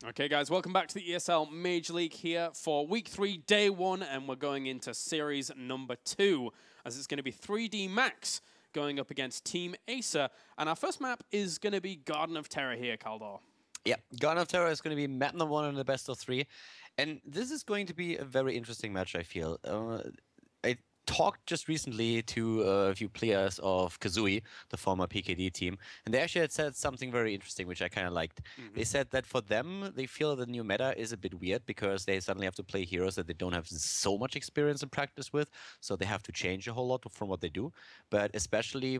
Okay, guys, welcome back to the ESL Major League here for Week 3, Day 1, and we're going into Series number 2, as it's going to be 3D Max going up against Team Acer. And our first map is going to be Garden of Terror here, Kaldor. Yeah, Garden of Terror is going to be map number 1 in the best of 3. And this is going to be a very interesting match, I feel. I talked just recently to a few players of Kazooie, the former PKD team, and they actually had said something very interesting, which I kind of liked. They said that for them, they feel the new meta is a bit weird because they suddenly have to play heroes that they don't have so much experience and practice with, so they have to change a whole lot from what they do. But especially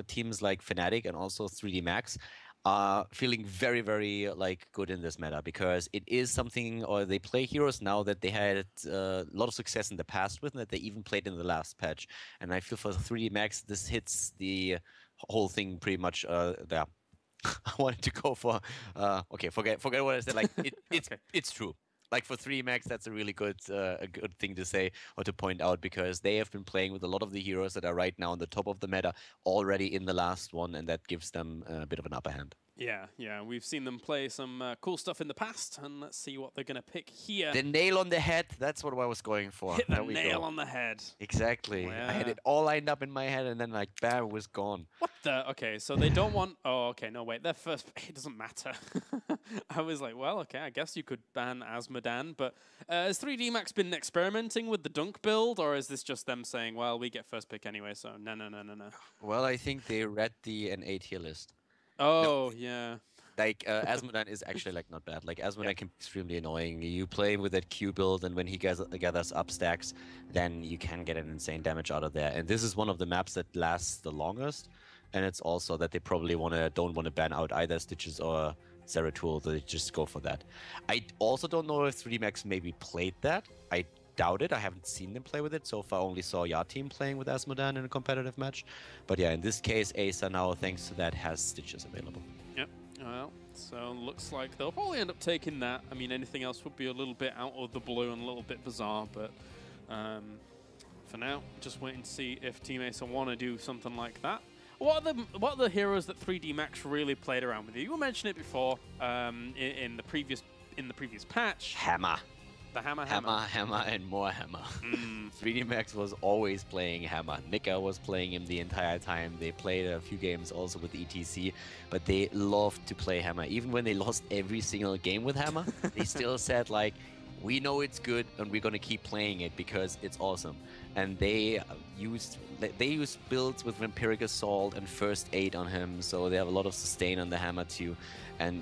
teams like Fnatic and also 3D Max are feeling very, very good in this meta because it is something, or they play heroes now that they had a lot of success in the past with, and that they even played in the last patch. And I feel for 3D Max, this hits the whole thing pretty much there. I wanted to go for okay, forget what I said. Like it's true. Like for 3D Max, that's a really good thing to say or to point out because they have been playing with a lot of the heroes that are right now on the top of the meta already in the last one, and that gives them a bit of an upper hand. Yeah, we've seen them play some cool stuff in the past, and let's see what they're going to pick here. The nail on the head, that's what I was going for. Hit the nail on the head. Exactly. Yeah. I had it all lined up in my head, and then like, bam, it was gone. What the? Okay, so they don't want... Oh, okay, no, wait. Their first... It doesn't matter. I was like, well, okay, I guess you could ban Azmodan, but has 3D Max been experimenting with the dunk build, or is this just them saying, well, we get first pick anyway, so no. Well, I think they read the NA tier list. Oh, no. Yeah. Like, Azmodan is actually, like, not bad. Like, Azmodan can be extremely annoying. You play with that Q build, and when he gathers up stacks, then you can get an insane damage out of there. And this is one of the maps that lasts the longest. And it's also that they probably don't want to ban out either Stitches or Zeratul, so they just go for that. I also don't know if 3D Max maybe played that. I doubt it. I haven't seen them play with it. So far, only saw your team playing with Azmodan in a competitive match. But yeah, in this case, Acer now, thanks to that, has Stitches available. Yep. Well, so looks like they'll probably end up taking that. I mean, anything else would be a little bit out of the blue and a little bit bizarre, but for now, just waiting to see if Team Acer want to do something like that. What are the heroes that 3D Max really played around with? You mentioned it before in the previous patch. Hammer. The hammer, and more hammer. 3D Max was always playing hammer. Nika was playing him the entire time. They played a few games also with ETC, but they loved to play hammer. Even when they lost every single game with hammer, they still said, like, we know it's good and we're going to keep playing it because it's awesome. And they used builds with Vampiric Assault and First Aid on him, so they have a lot of sustain on the hammer too. And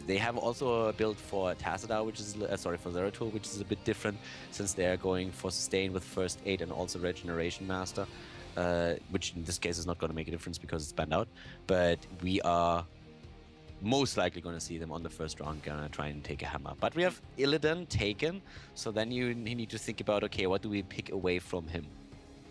they have also a build for Tassadar, which is for Zeratul, which is a bit different since they are going for sustain with First Aid and also Regeneration Master, which in this case is not going to make a difference because it's banned out. But we are most likely going to see them on the first round, gonna try and take a hammer. But we have Illidan taken, so then you need to think about, okay, what do we pick away from him?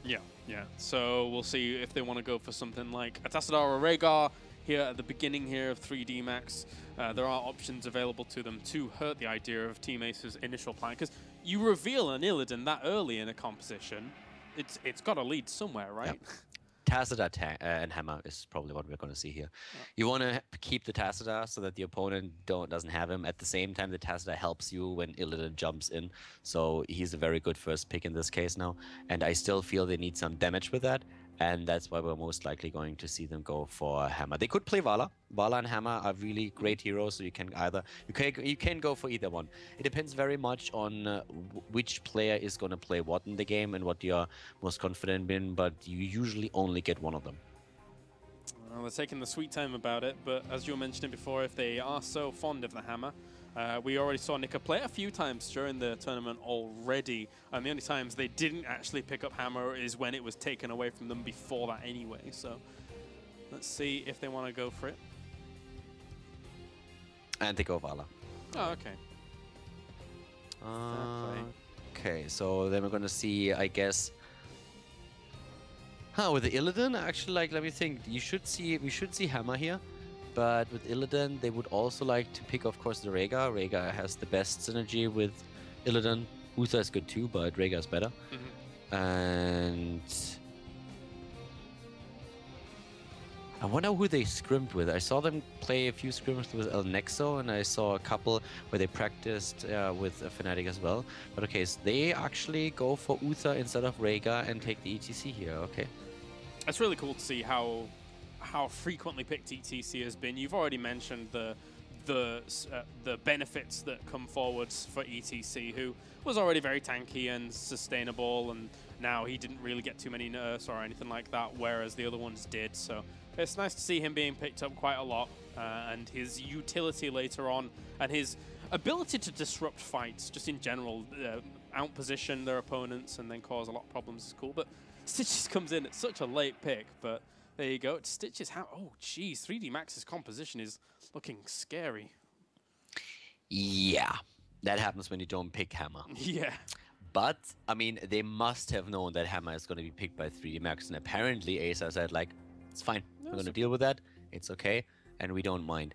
Yeah. So we'll see if they want to go for something like a Tassadar or Rhaegar here at the beginning here of 3D Max. There are options available to them to hurt the idea of Team Ace's initial plan, because you reveal an Illidan that early in a composition, it's got to lead somewhere, right? Yep. Tassadar and hammer is probably what we're going to see here. Yeah. You want to keep the Tassadar so that the opponent doesn't have him. At the same time, the Tassadar helps you when Illidan jumps in, so he's a very good first pick in this case now. And I still feel they need some damage with that, and that's why we're most likely going to see them go for hammer. They could play Vala. Vala and hammer are really great heroes, so you can go for either one. It depends very much on which player is going to play what in the game and what you're most confident in, but you usually only get one of them. Well, they're taking the sweet time about it, but as you were mentioning before, if they are so fond of the hammer, we already saw Nika play it a few times during the tournament already, and the only times they didn't actually pick up hammer is when it was taken away from them before that anyway. So let's see if they want to go for it. And they go Vala. Oh, okay. Okay, so then we're going to see, I guess... with the Illidan, actually, let me think. We should see hammer here. But with Illidan, they would also like to pick, of course, the Rhaegar. Rhaegar has the best synergy with Illidan. Uther is good too, but Rhaegar is better. And I wonder who they scrimmed with. I saw them play a few scrims with El Nexo, and I saw a couple where they practiced with a Fnatic as well. But okay, so they actually go for Uther instead of Rhaegar and take the ETC here. Okay. It's really cool to see how frequently picked ETC has been. You've already mentioned the benefits that come forwards for ETC, who was already very tanky and sustainable, and now he didn't really get too many nerfs or anything like that, whereas the other ones did. So it's nice to see him being picked up quite a lot, and his utility later on, and his ability to disrupt fights just in general, outposition their opponents and then cause a lot of problems is cool. But Stitches comes in at such a late pick, but there you go. Stitches, oh geez, 3D Max's composition is looking scary. Yeah, that happens when you don't pick Hammer. Yeah. But, I mean, they must have known that Hammer is going to be picked by 3D Max, and apparently Acer said, like, it's fine, we're going to deal with that, it's okay, and we don't mind.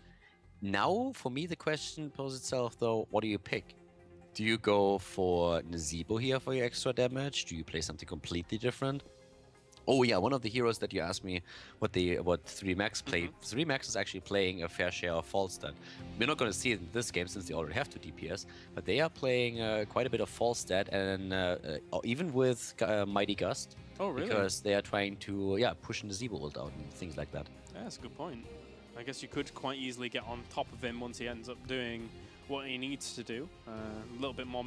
Now, for me, the question poses itself, though, what do you pick? Do you go for Nazeebo here for your extra damage? Do you play something completely different? Oh yeah, one of the heroes that you asked me what 3Max played. 3Max is actually playing a fair share of Falstad. We're not going to see it in this game since they already have 2 DPS, but they are playing quite a bit of Falstad, and even with Mighty Gust. Oh really? Because they are trying to push Nazeebo ult out and things like that. Yeah, that's a good point. I guess you could quite easily get on top of him once he ends up doing what he needs to do. A little bit more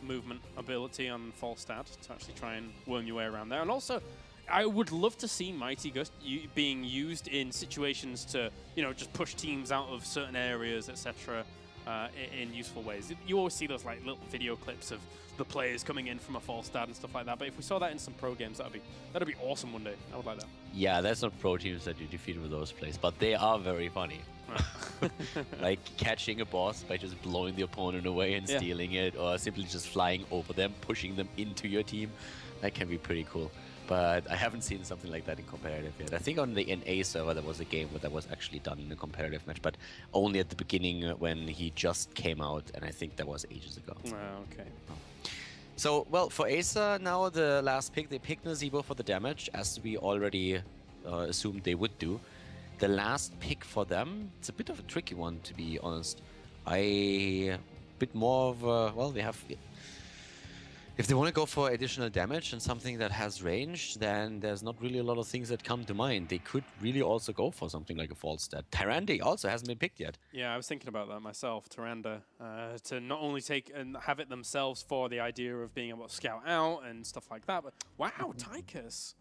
movement ability on Falstad to actually try and worm your way around there. And also, I would love to see Mighty Gust being used in situations to, just push teams out of certain areas, etc., in useful ways. You always see those like little video clips of the players coming in from a Falstad and stuff like that. But if we saw that in some pro games, that'd be awesome one day. I would like that. Yeah, that's not pro teams that you defeat with those plays, but they are very funny. Like catching a boss by just blowing the opponent away and stealing it, or simply just flying over them, pushing them into your team. That can be pretty cool. But I haven't seen something like that in competitive yet. I think on the NA server there was a game where that was actually done in a competitive match, but only at the beginning when he just came out, and I think that was ages ago. Oh, okay. So, well, for Acer, now the last pick, they picked Nazeebo for the damage, as we already assumed they would do. The last pick for them, it's a bit of a tricky one, to be honest. A bit more of a, well, they have... If they want to go for additional damage and something that has range, then there's not really a lot of things that come to mind. They could really also go for something like a Falstad. Tyrande also hasn't been picked yet. Yeah, I was thinking about that myself, Tyrande, to not only take and have it themselves for the idea of being able to scout out and stuff like that, but wow, Tychus.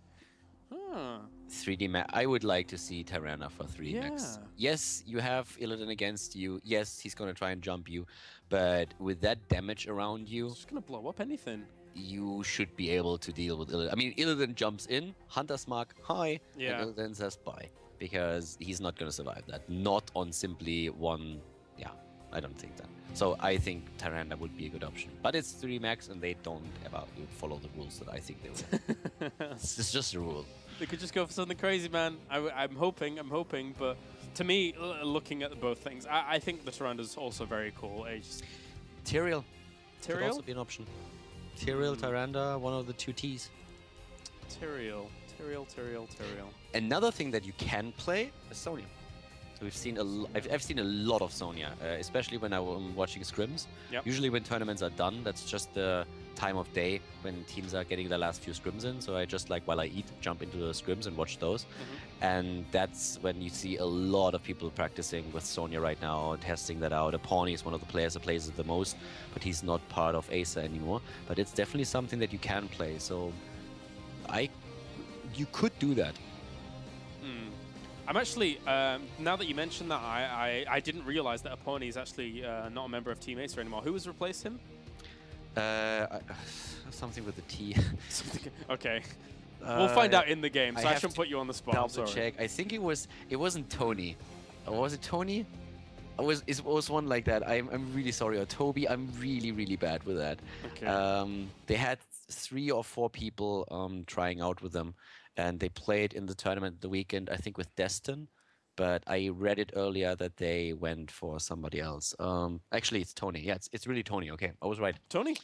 Huh. 3D Max. I would like to see Tyrande for 3D Max. Yes, you have Illidan against you. Yes, he's going to try and jump you. But with that damage around you... It's just going to blow up anything. You should be able to deal with Illidan. I mean, Illidan jumps in, Hunter's Mark, hi, and Illidan says bye. Because he's not going to survive that. Not on simply one... Yeah, I don't think that. So I think Tyrande would be a good option. But it's 3 Max and they don't ever follow the rules that I think they will. It's just a rule. They could just go for something crazy, man. I'm hoping, but to me, looking at both things, I think the Tyrande's also very cool. Tyrael. Could also be an option. Tyrael, Tyrande, one of the 2 Ts. Tyrael. Another thing that you can play is Sonya. We've seen I've seen a lot of Sonya, especially when I'm watching scrims. Yep. Usually when tournaments are done, that's just the time of day when teams are getting their last few scrims in. So I just, like, while I eat, jump into the scrims and watch those. And that's when you see a lot of people practicing with Sonya right now, testing that out. Pawnee is one of the players that plays it the most, but he's not part of Acer anymore. But it's definitely something that you can play. So you could do that. I'm actually, now that you mentioned that, I didn't realize that Pawnee is actually not a member of Team Acer anymore. Who has replaced him? Something with a T. Okay. We'll find out in the game, so I shouldn't put you on the spot. Double check. I think it wasn't Tony. Was it Tony? It was one like that. I'm really sorry. Or Toby, I'm really bad with that. Okay. They had 3 or 4 people trying out with them, and they played in the tournament the weekend, I think with Destin, but I read it earlier that they went for somebody else. Actually, it's Tony. Yeah, it's really Tony. Okay, I was right. Tony?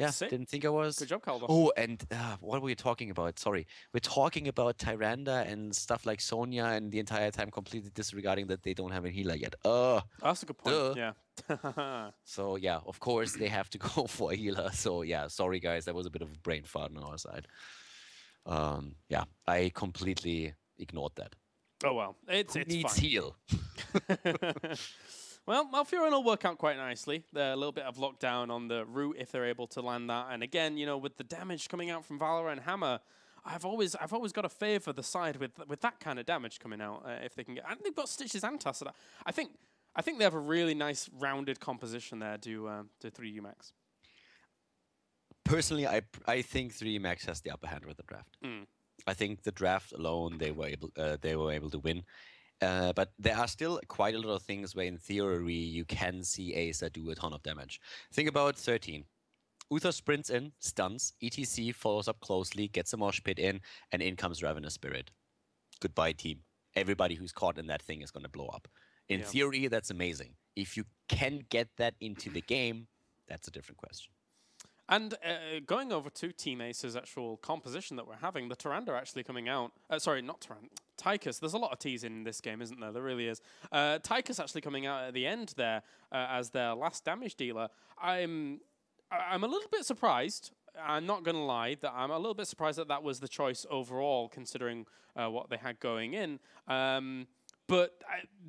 Yeah, Sick. didn't think I was. Good job, Calder. Oh, and what were we talking about? Sorry. We're talking about Tyrande and stuff like Sonya, and the entire time completely disregarding that they don't have a healer yet. That's a good point. Duh. Yeah. So, yeah, of course they have to go for a healer. So, yeah, sorry, guys. That was a bit of a brain fart on our side. Yeah, I completely ignored that. Oh, well. It's needs fine. heal? Well, Malfurion will work out quite nicely. A little bit of lockdown on the root if they're able to land that. And again, you know, with the damage coming out from Valor and Hammer, I've always got to favour the side with that kind of damage coming out if they can get. And they've got Stitches and Tacit. I think they have a really nice rounded composition there to 3D Max. Personally, I think 3D Max has the upper hand with the draft. I think the draft alone they were able to win. But there are still quite a lot of things where, in theory, you can see Acer do a ton of damage. Think about 13. Uther sprints in, stuns, ETC follows up closely, gets a mosh pit in, and in comes Ravenous Spirit. Goodbye, team. Everybody who's caught in that thing is going to blow up. In theory, that's amazing. If you can get that into the game, that's a different question. And going over to Team Acer's actual composition that we're having, the Tyrande actually coming out. Sorry, not Tyrande. Tychus. There's a lot of T's in this game, isn't there? There really is. Tychus actually coming out at the end there as their last damage dealer. I'm a little bit surprised. I'm not going to lie that I'm a little bit surprised that was the choice overall, considering what they had going in. But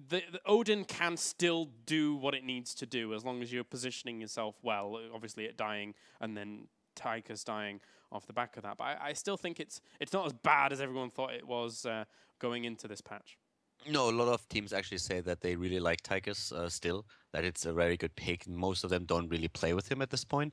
the Odin can still do what it needs to do as long as you're positioning yourself well. Obviously, it dying and then Tychus dying off the back of that. But I still think it's not as bad as everyone thought it was going into this patch. No, a lot of teams actually say that they really like Tychus still, that it's a very good pick. Most of them don't really play with him at this point.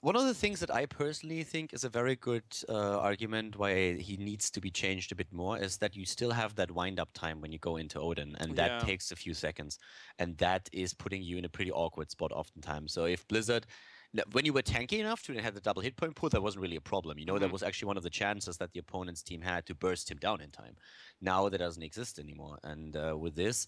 One of the things that I personally think is a very good argument why he needs to be changed a bit more is that you still have that wind-up time when you go into Odin, and that takes a few seconds. And that is putting you in a pretty awkward spot oftentimes. So if Blizzard, when you were tanky enough to have the double hit point pool, that wasn't really a problem. You know, that was actually one of the chances that the opponent's team had to burst him down in time. Now that doesn't exist anymore. And with this,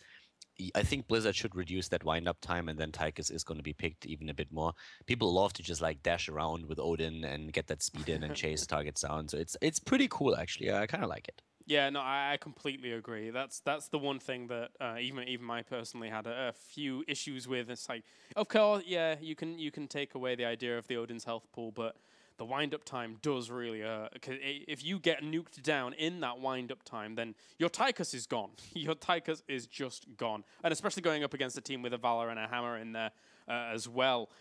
I think Blizzard should reduce that wind-up time, and then Tychus is going to be picked even a bit more. People love to just like dash around with Odin and get that speed in and chase targets down. So it's pretty cool, actually. I kind of like it. Yeah, no, I completely agree. That's the one thing that even I personally had a few issues with. It's like, of course, yeah, you can take away the idea of the Odin's health pool, but the wind-up time does really hurt. Cause if you get nuked down in that wind-up time, then your Tychus is gone. Your Tychus is just gone. And especially going up against a team with a Valor and a Hammer in there as well.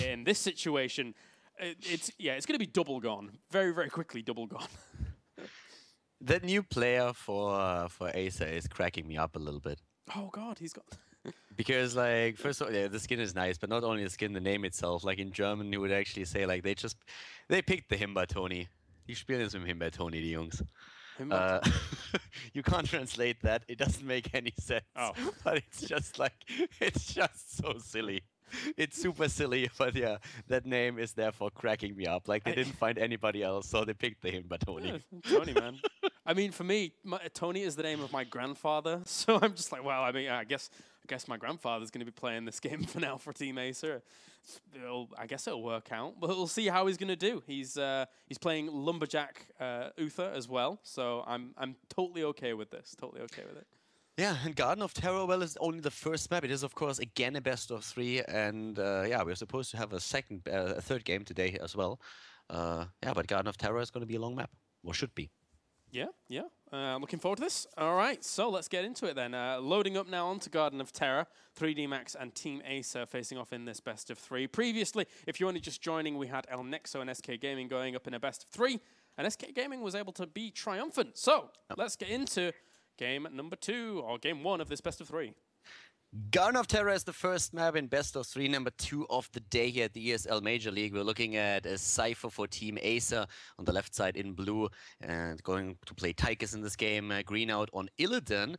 In this situation, it's going to be double gone. Very, very quickly double gone. That new player for Acer is cracking me up a little bit. Oh, God, he's got... Because, like, first of all, yeah, the skin is nice, but not only the skin, the name itself. Like, in German, you would actually say, like, they picked the Himbeertoni. Die spielen es mit dem Himbeertoni, die Jungs. You can't translate that. It doesn't make any sense. Oh. But it's just, like, it's just so silly. It's super silly, but yeah, that name is therefore cracking me up. Like, they didn't find anybody else, so they picked the Himbeertoni. Yeah, Tony, man. I mean, for me, Tony is the name of my grandfather, so I'm just like, well, I mean, I guess my grandfather's going to be playing this game for now for Team Acer. I guess it'll work out, but we'll see how he's going to do. He's playing Lumberjack Uther as well, so I'm totally okay with this. Totally okay with it. Yeah, and Garden of Terror, well, is only the first map. It is, of course, again a best of 3, and yeah, we're supposed to have a third game today as well. Yeah, but Garden of Terror is going to be a long map, or should be. Yeah. I'm looking forward to this. All right, so let's get into it then. Loading up now onto Garden of Terror, 3D Max and Team Acer facing off in this best of 3. Previously, if you're only just joining, we had El Nexo and SK Gaming going up in a best of 3, and SK Gaming was able to be triumphant. So let's get into game number 2, or game 1 of this best of 3. Garden of Terror is the first map in best of 3, number 2 of the day here at the ESL Major League. We're looking at a Cypher for Team Acer on the left side in blue, and going to play Tychus in this game. Green out on Illidan,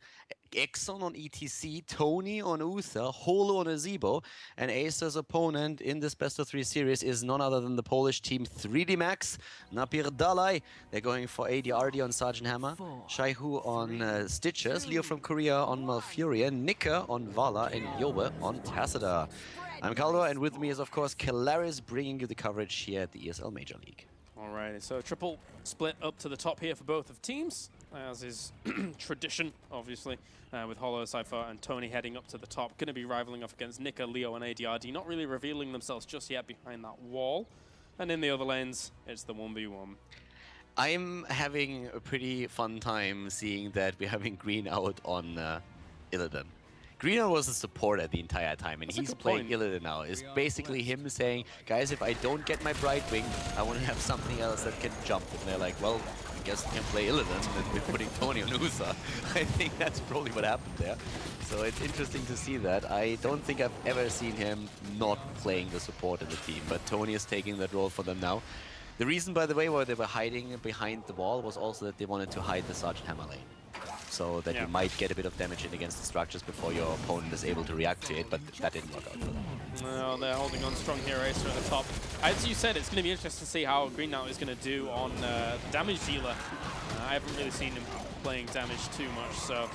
Exxon on ETC, Tony on Uther, Holo on Azebo, and Acer's opponent in this best of 3 series is none other than the Polish team 3D Max, Napierdalai. They're going for ADRD on Sergeant Hammer, Shaihu on Stitches, Leo from Korea on Malfurion, Nika on Vala, and Yobe on Tacita. I'm Caldo, and with me is, of course, Kelaris, bringing you the coverage here at the ESL Major League. Alright, so triple split up to the top here for both of teams, as is tradition, obviously, with Hollow, Cypher, and Tony heading up to the top. Going to be rivaling off against Nika, Leo, and ADRD, not really revealing themselves just yet behind that wall. And in the other lanes, it's the 1v1. I'm having a pretty fun time seeing that we're having Green out on Illidan. Green was a supporter the entire time, and he's playing Illidan now. It's basically him saying, guys, if I don't get my Bright Wing, I want to have something else that can jump. And they're like, well, I guess we can play Illidan, and we're putting Tony on Usa. I think that's probably what happened there. So it's interesting to see that. I don't think I've ever seen him not playing the support in the team, but Tony is taking that role for them now. The reason, by the way, why they were hiding behind the wall was also that they wanted to hide the Sergeant Hammer lane. So that you might get a bit of damage in against the structures before your opponent is able to react to it, but that didn't work out for them. No, they're holding on strong here, Acer at the top. As you said, it's going to be interesting to see how Green now is going to do on damage dealer. I haven't really seen him playing damage too much, so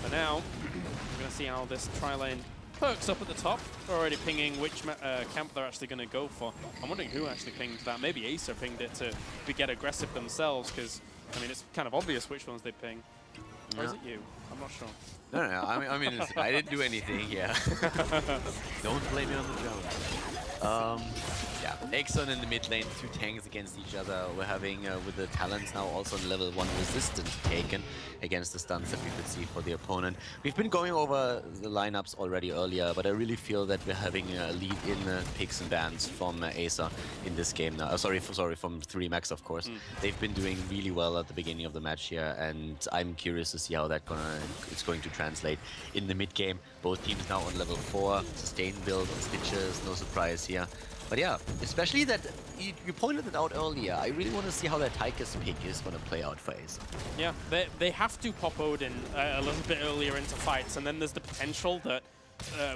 for now, we're going to see how this tri-lane perks up at the top. They're already pinging which camp they're actually going to go for. I'm wondering who actually pinged that. Maybe Acer pinged it to get aggressive themselves, because, I mean, it's kind of obvious which ones they ping. Or is it you? I'm not sure. No. I mean, I didn't do anything. Yeah. Don't blame me on the Jones. Yeah, Exxon in the mid lane, two tanks against each other. We're having, with the talents now, also on level 1 resistance taken against the stuns that we could see for the opponent. We've been going over the lineups already earlier, but I really feel that we're having a lead in picks and bans from Acer in this game now. Sorry, from 3max, of course. They've been doing really well at the beginning of the match here, and I'm curious to see how that it's going to translate in the mid game. Both teams now on level 4, sustain build on Stitches, no surprise here. But yeah, especially that you pointed it out earlier. I really want to see how that Tychus pick is going to play out for Acer. Yeah, they have to pop Odin a little bit earlier into fights, and then there's the potential that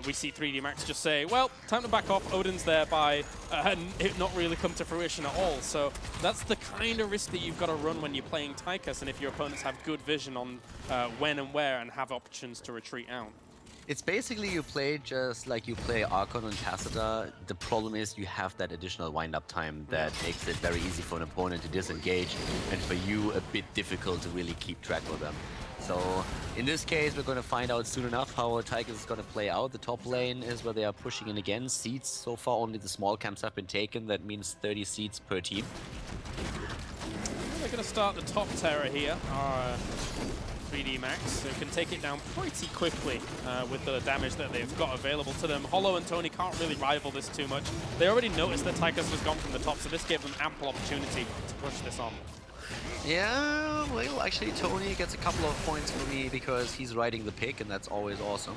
we see 3D Max just say, well, time to back off, Odin's there by, and it not really come to fruition at all. So that's the kind of risk that you've got to run when you're playing Tychus, and if your opponents have good vision on when and where and have options to retreat out. It's basically you play just like you play Archon and Tassadar. The problem is you have that additional wind-up time that makes it very easy for an opponent to disengage, and for you a bit difficult to really keep track of them. So in this case, we're going to find out soon enough how Tychus is going to play out. The top lane is where they are pushing in again. Seats, so far only the small camps have been taken. That means 30 seats per team. They're going to start the top Terra here. 3D Max, who can take it down pretty quickly with the damage that they've got available to them. Hollow and Tony can't really rival this too much. They already noticed that Tychus was gone from the top, so this gave them ample opportunity to push this on. Yeah, well, actually Tony gets a couple of points for me because he's riding the pick, and that's always awesome.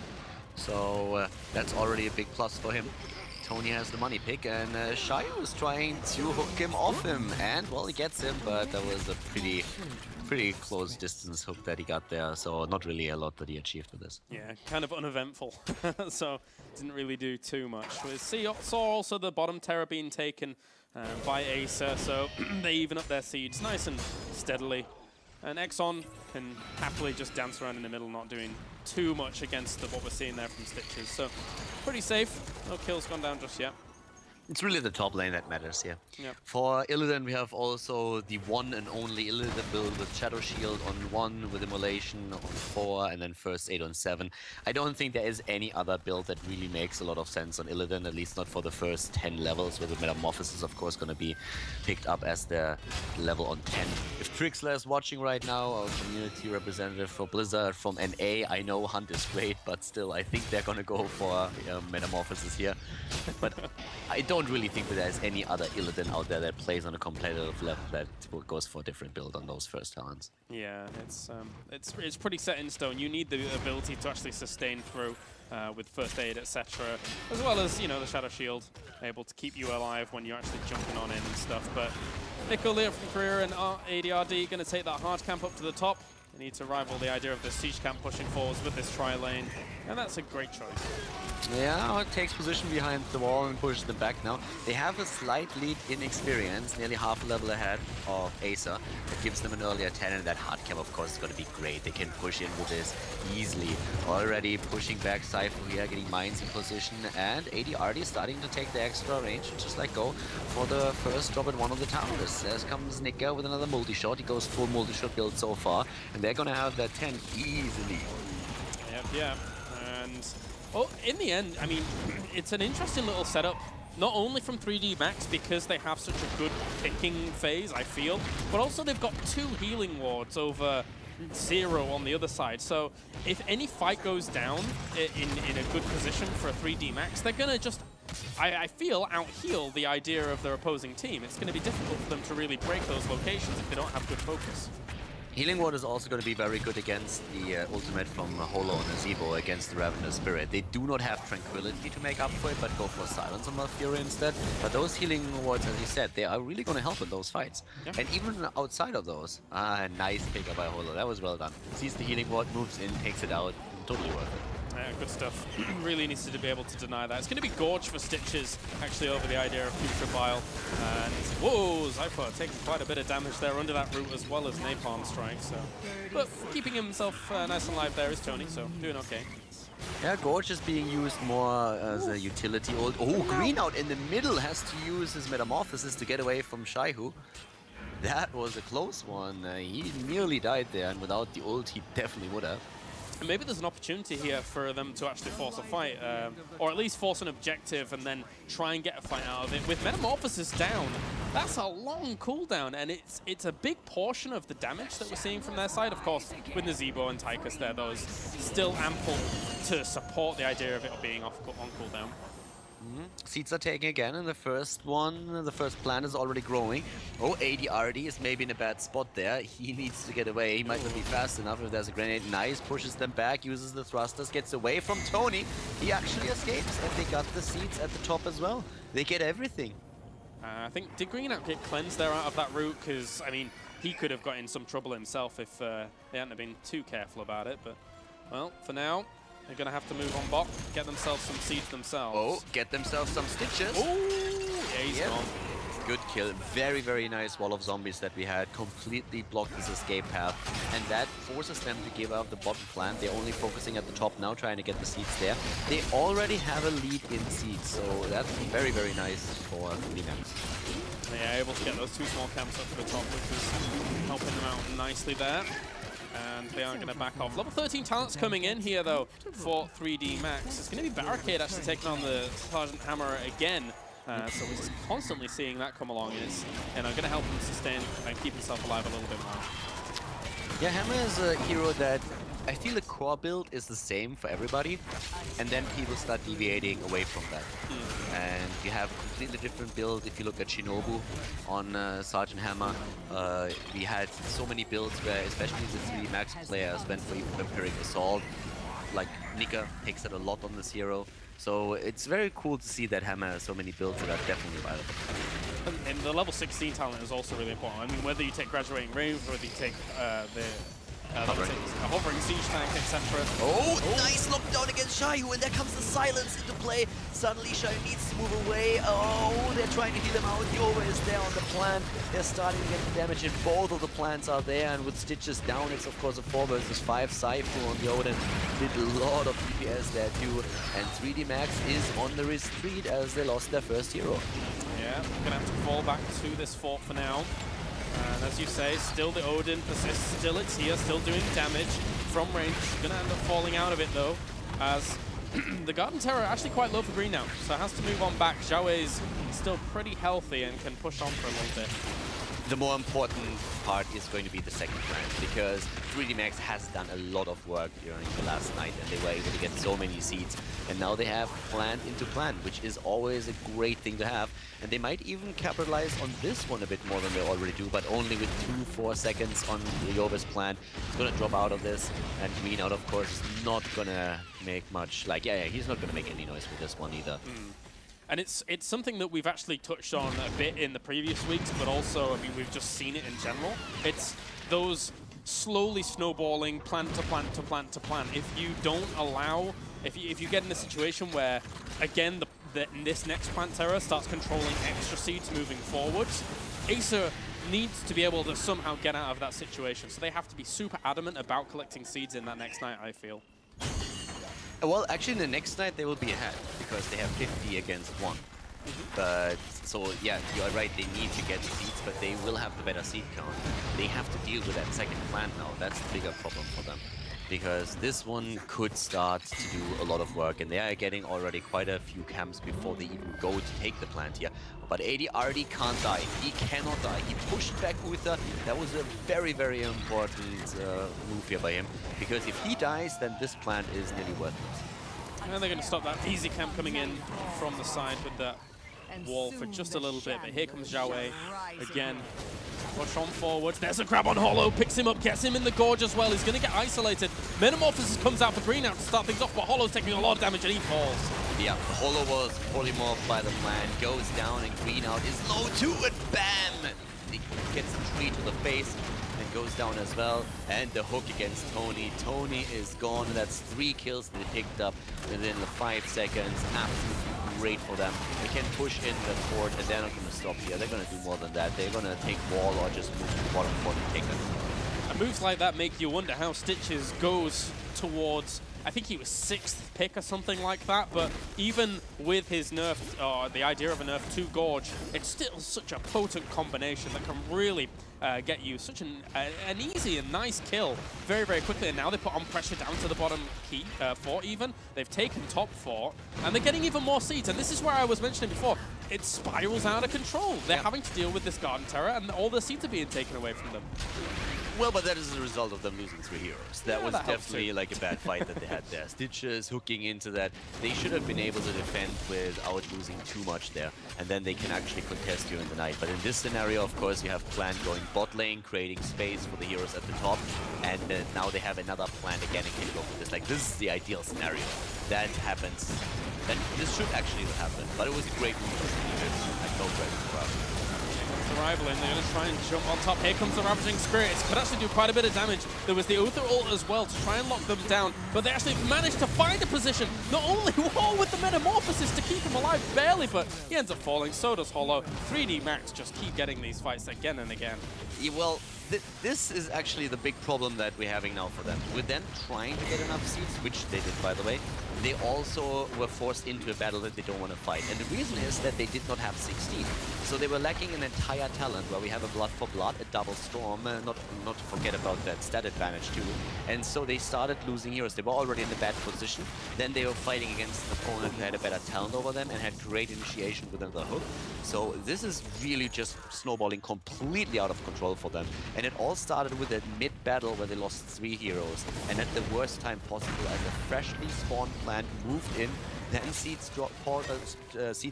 So that's already a big plus for him. Tony has the money pick, and Shio is trying to hook him off him, and well, he gets him, but that was a pretty close distance hook that he got there, so not really a lot that he achieved with this. Yeah, kind of uneventful, so didn't really do too much. We saw also the bottom Terra being taken by Acer, so they even up their seeds nice and steadily. And Exxon can happily just dance around in the middle, not doing too much against what we're seeing there from Stitches. So pretty safe. No kills gone down just yet. It's really the top lane that matters here. Yep. For Illidan, we have also the one and only Illidan build with Shadow Shield on 1, with Immolation on 4, and then First Aid on 7. I don't think there is any other build that really makes a lot of sense on Illidan, at least not for the first 10 levels, where the Metamorphosis is of course going to be picked up as their level on 10. If Trixler is watching right now, our community representative for Blizzard from NA, I know Hunt is great, but still I think they're going to go for Metamorphosis here. But I don't really think that there's any other Illidan out there that plays on a competitive level that goes for a different build on those first talents. Yeah, it's pretty set in stone. You need the ability to actually sustain through with First Aid, etc., as well as, you know, the Shadow Shield, able to keep you alive when you're actually jumping on in and stuff. But Nico, Leo from Korea and ADRD going to take that hard camp up to the top. They need to rival the idea of the siege camp pushing forwards with this tri-lane. And that's a great choice. Yeah, it takes position behind the wall and pushes them back now. They have a slight lead in experience, nearly half a level ahead of Acer. That gives them an earlier 10, and that hard cap, of course, is going to be great. They can push in with this easily. Already pushing back Cypher here, getting mines in position, and AD starting to take the extra range, just like go for the first drop at one of the towers. There comes Nika with another multi-shot. He goes full multi-shot build so far, and they're going to have that 10 easily. Yep, yeah. And well, in the end, I mean, it's an interesting little setup, not only from 3D Max because they have such a good picking phase, I feel, but also they've got 2 healing wards over 0 on the other side. So if any fight goes down in a good position for a 3D Max, they're going to just, I feel, out-heal the idea of their opposing team. It's going to be difficult for them to really break those locations if they don't have good focus. Healing Ward is also going to be very good against the ultimate from Holo and Azebo against the Ravenous Spirit. They do not have Tranquility to make up for it, but go for Silence on Malfuri instead. But those Healing Wards, as you said, they are really going to help in those fights. Yeah. And even outside of those, nice pick up by Holo. That was well done. Sees the Healing Ward, moves in, takes it out. Totally worth it. Yeah, good stuff. Really needs to be able to deny that. It's going to be Gorge for Stitches, actually, over the idea of Future Bile. And, whoa, Zypher taking quite a bit of damage there under that root, as well as Napalm Strike. So, but keeping himself nice and alive there is Tony, so doing okay. Yeah, Gorge is being used more as a utility ult. Oh, Green out in the middle has to use his Metamorphosis to get away from Shaihu. That was a close one. He nearly died there, and without the ult, he definitely would have. And maybe there's an opportunity here for them to actually force a fight, or at least force an objective and then try and get a fight out of it. With Metamorphosis down, that's a long cooldown, and it's a big portion of the damage that we're seeing from their side. Of course, with Nazebo and Tychus there, those still ample to support the idea of it being on cooldown. Seeds are taking again, and the first plant is already growing. Oh, AD is maybe in a bad spot there. He needs to get away. He might not be fast enough if there's a grenade. Nice, pushes them back, uses the thrusters, gets away from Tony. He actually escapes, and they got the seeds at the top as well. They get everything. I think, did Green out get cleansed there out of that route? Because, I mean, he could have got in some trouble himself if they hadn't been too careful about it. But, well, for now, they're going to have to move on bot, get themselves some seeds themselves. Oh, get themselves some Stitches. Oh, yeah, he's gone. Good kill. Very, very nice wall of zombies that we had. Completely blocked this escape path. And that forces them to give up the bottom plant. They're only focusing at the top now, trying to get the seeds there. They already have a lead in seeds, so that's very, very nice for 3D Max. Yeah, able to get those 2 small camps up to the top, which is helping them out nicely there. And they aren't going to back off. Level 13 talents coming in here, though, for 3D Max. It's going to be Barricade actually taking on the Sergeant Hammer again. So we're just constantly seeing that come along, and are going to help him sustain and keep himself alive a little bit more. Yeah, Hammer is a hero that I feel the core build is the same for everybody, and then people start deviating away from that. And you have a completely different build if you look at Shinobu on Sergeant Hammer. We had so many builds where especially the 3D Max players went for Vampiric Assault. Like Nika takes it a lot on this hero. So it's very cool to see that Hammer has so many builds that are definitely viable. And the level 16 talent is also really important. I mean, whether you take Graduating Rave, whether you take a hovering siege tank, etc. Oh, nice lockdown against Shaihu, and there comes the silence into play. Suddenly Shaihu needs to move away. Oh, they're trying to heal him out. Yova is there on the plant. They're starting to get the damage, and both of the plants are there. And with Stitches down, it's of course a 4 versus 5 Cypher on the Odin. Did a lot of DPS there too. And 3D Max is on the retreat as they lost their first hero. Yeah, gonna have to fall back to this fort for now. And as you say, still the Odin persists, still it's here, still doing damage from range. Gonna end up falling out of it though, as the Garden Terror are actually quite low for green now, so has to move on back. Zhao is still pretty healthy and can push on for a little bit. The more important part is going to be the second plant, because 3D Max has done a lot of work during the last night, and they were able to get so many seeds. And now they have plant into plant, which is always a great thing to have. And they might even capitalize on this one a bit more than they already do, but only with 4 seconds on Yova's plant. It's going to drop out of this, and Green out, of course, is not going to make much. Like, yeah, he's not going to make any noise with this one either. And it's something that we've actually touched on a bit in the previous weeks, but also, I mean, we've just seen it in general. It's those slowly snowballing plant to plant to plant to plant. If you don't allow if you get in a situation where, again, this next Plant Terror starts controlling extra seeds moving forwards, Acer needs to be able to somehow get out of that situation. So they have to be super adamant about collecting seeds in that next night, I feel. Well, actually, in the next night, they will be ahead because they have 50 against 1. But, so, yeah, you are right, they need to get the seeds, but they will have the better seed count. They have to deal with that second plant now. That's the bigger problem for them. Because this one could start to do a lot of work, and they are getting already quite a few camps before they even go to take the plant here. But AD already can't die. He cannot die. He pushed back Uther. That was a very, very important move here by him. Because if he dies, then this plant is nearly worthless. And they're going to stop that easy camp coming in from the side with that wall for just a little bit. But here comes Zhao Wei again. Push on forward. There's a grab on Hollow. Picks him up. Gets him in the gorge as well. He's going to get isolated. Metamorphosis comes out for Green now to start things off. But Hollow's taking a lot of damage and he falls. Yeah, Hollow was polymorphed by the plant. Goes down and Green out is low too. And bam! He gets a tree to the face. And goes down as well. And the hook against Tony. Tony is gone. That's 3 kills that they picked up within the 5 seconds. Absolutely great for them. They can push in the fort and they're not going to stop here. They're going to do more than that. They're going to take wall or just move to the bottom fort and take them. And moves like that make you wonder how Stitches goes towards, I think he was 6th pick or something like that, but even with his nerf, or the idea of a nerf to Gorge, it's still such a potent combination that can really get you such an easy and nice kill very, very quickly. And now they put on pressure down to the bottom fort even. They've taken top fort, and they're getting even more seeds. And this is where I was mentioning before, it spirals out of control. They're having to deal with this Garden Terror, and all the seeds are being taken away from them. Well, but that is the result of them losing 3 heroes. That was definitely like a bad fight that they had there. Stitches hooking into that. They should have been able to defend without losing too much there, and then they can actually contest during the night. But in this scenario, of course, you have Plant going bot lane, creating space for the heroes at the top, and now they have another Plant again and can go for this. Like, this is the ideal scenario. That happens. Then this should actually happen, but it was a great move and no credit for us. The rival in, they're going to try and jump on top. Here comes the Ravaging Spirit. It could actually do quite a bit of damage. There was the Uther ult as well to try and lock them down, but they actually managed to find a position. Not only Wall with the Metamorphosis to keep him alive, barely, but he ends up falling. So does Hollow. 3D Max just keep getting these fights again and again. Yeah, well, this is actually the big problem that we're having now for them. With them trying to get enough seeds, which they did, by the way, they also were forced into a battle that they don't want to fight. And the reason is that they did not have 16. So they were lacking an entire talent where we have a Blood for Blood, a double storm, not to forget about that stat advantage too. And so they started losing heroes. They were already in a bad position. Then they were fighting against an opponent who had a better talent over them and had great initiation with another hook. So this is really just snowballing completely out of control for them. And it all started with a mid-battle where they lost 3 heroes. And at the worst time possible, as a freshly spawned plant moved in, then seeds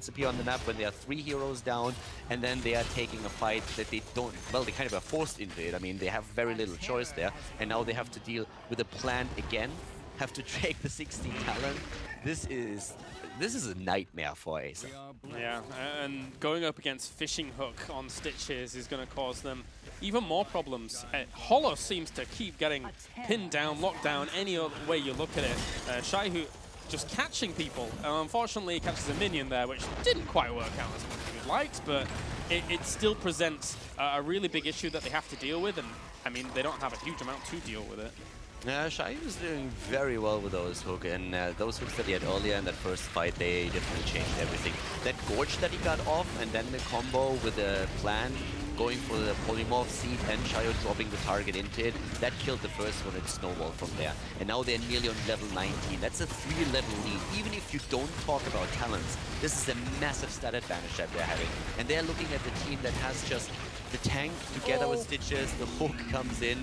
appear on the map when there are 3 heroes down, and then they are taking a fight that they don't, well, they kind of are forced into it. I mean, they have very little choice there, and now they have to deal with a plant again, have to take the 16 talent. This is a nightmare for Acer. Yeah, and going up against Fishing Hook on Stitches is going to cause them even more problems. Hollow seems to keep getting pinned down, locked down, any other way you look at it. Shaihu just catching people. Unfortunately, he catches a minion there, which didn't quite work out as much as we'd liked, but it still presents a really big issue that they have to deal with, and I mean, they don't have a huge amount to deal with it. Shai is doing very well with those hooks, and those hooks that he had earlier in that first fight, they definitely changed everything. That Gorge that he got off, and then the combo with the Plant going for the Polymorph Seed and Shayo dropping the target into it, that killed the first one and snowballed from there. And now they're nearly on level 19. That's a 3-level lead. Even if you don't talk about talents, this is a massive stat advantage that they're having. And they're looking at the team that has just the tank together with Stitches, the hook comes in,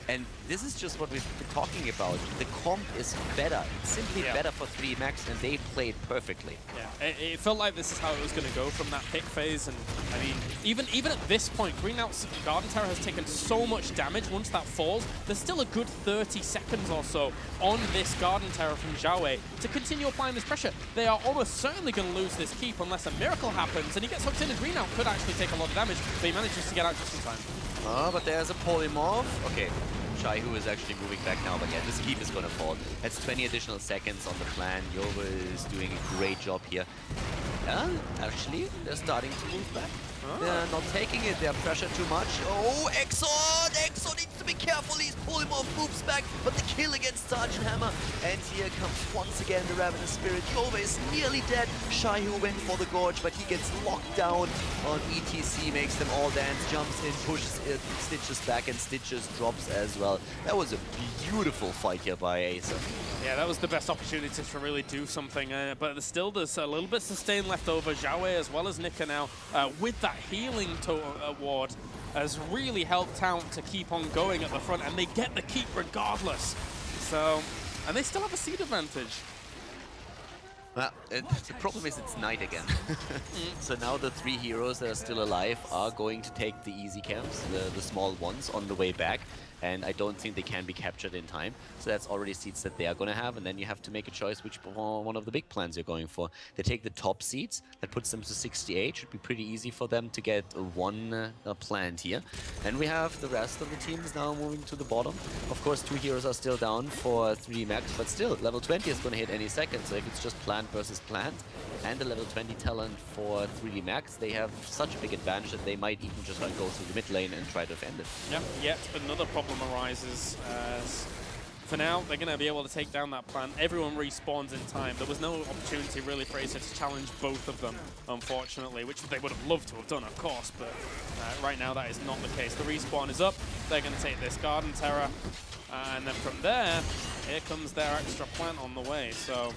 and this is just what we've been talking about. The comp is better. It's simply better for 3 Max, and they played perfectly. Yeah, it felt like this is how it was going to go from that pick phase. And I mean, even at this point, Green Out's Garden Terror has taken so much damage. Once that falls, there's still a good 30 seconds or so on this Garden Terror from Zhao Wei to continue applying this pressure. They are almost certainly going to lose this keep unless a miracle happens, and he gets hooked in, and Green Out could actually take a lot of damage, but he manages to get out just in time. Oh, but there's a Polymorph. Okay. Shaihu is actually moving back now, but yeah, this keep is gonna fall. That's 20 additional seconds on the plan. Yova is doing a great job here. Actually, they're starting to move back. They're not taking it, they're pressured too much. Oh, Exxon! Exxon needs to be careful, he's pulling off, moves back, but the kill against Sergeant Hammer. And here comes once again the Ravenous Spirit. Yova is nearly dead. Shaihu went for the Gorge, but he gets locked down on ETC, makes them all dance, jumps in, pushes it, Stitches back, and Stitches drops as well. That was a beautiful fight here by Acer. Yeah, that was the best opportunity to really do something, but there's a little bit sustain left over. Xiaowei as well as Nika now with that healing ward has really helped out to keep on going at the front, and they get the keep regardless. So, and they still have a seed advantage. Well, the problem is it's night again. So now the 3 heroes that are still alive are going to take the easy camps, the small ones, on the way back. And I don't think they can be captured in time. So that's already seeds that they are going to have. And then you have to make a choice which one of the big plans you're going for. They take the top seeds. That puts them to 68. Should be pretty easy for them to get one plant here. And we have the rest of the teams now moving to the bottom. Of course, 2 heroes are still down for 3 max. But still, level 20 is going to hit any second. So if it's just plant versus plant and a level 20 talent for 3D Max, they have such a big advantage that they might even just go through the mid lane and try to defend it. Yep, yet another problem arises as for now they're going to be able to take down that plant. Everyone respawns in time. There was no opportunity really for Acer to challenge both of them, unfortunately, which they would have loved to have done, of course, but right now that is not the case. The respawn is up. They're going to take this Garden Terror, and then from there, here comes their extra plant on the way. So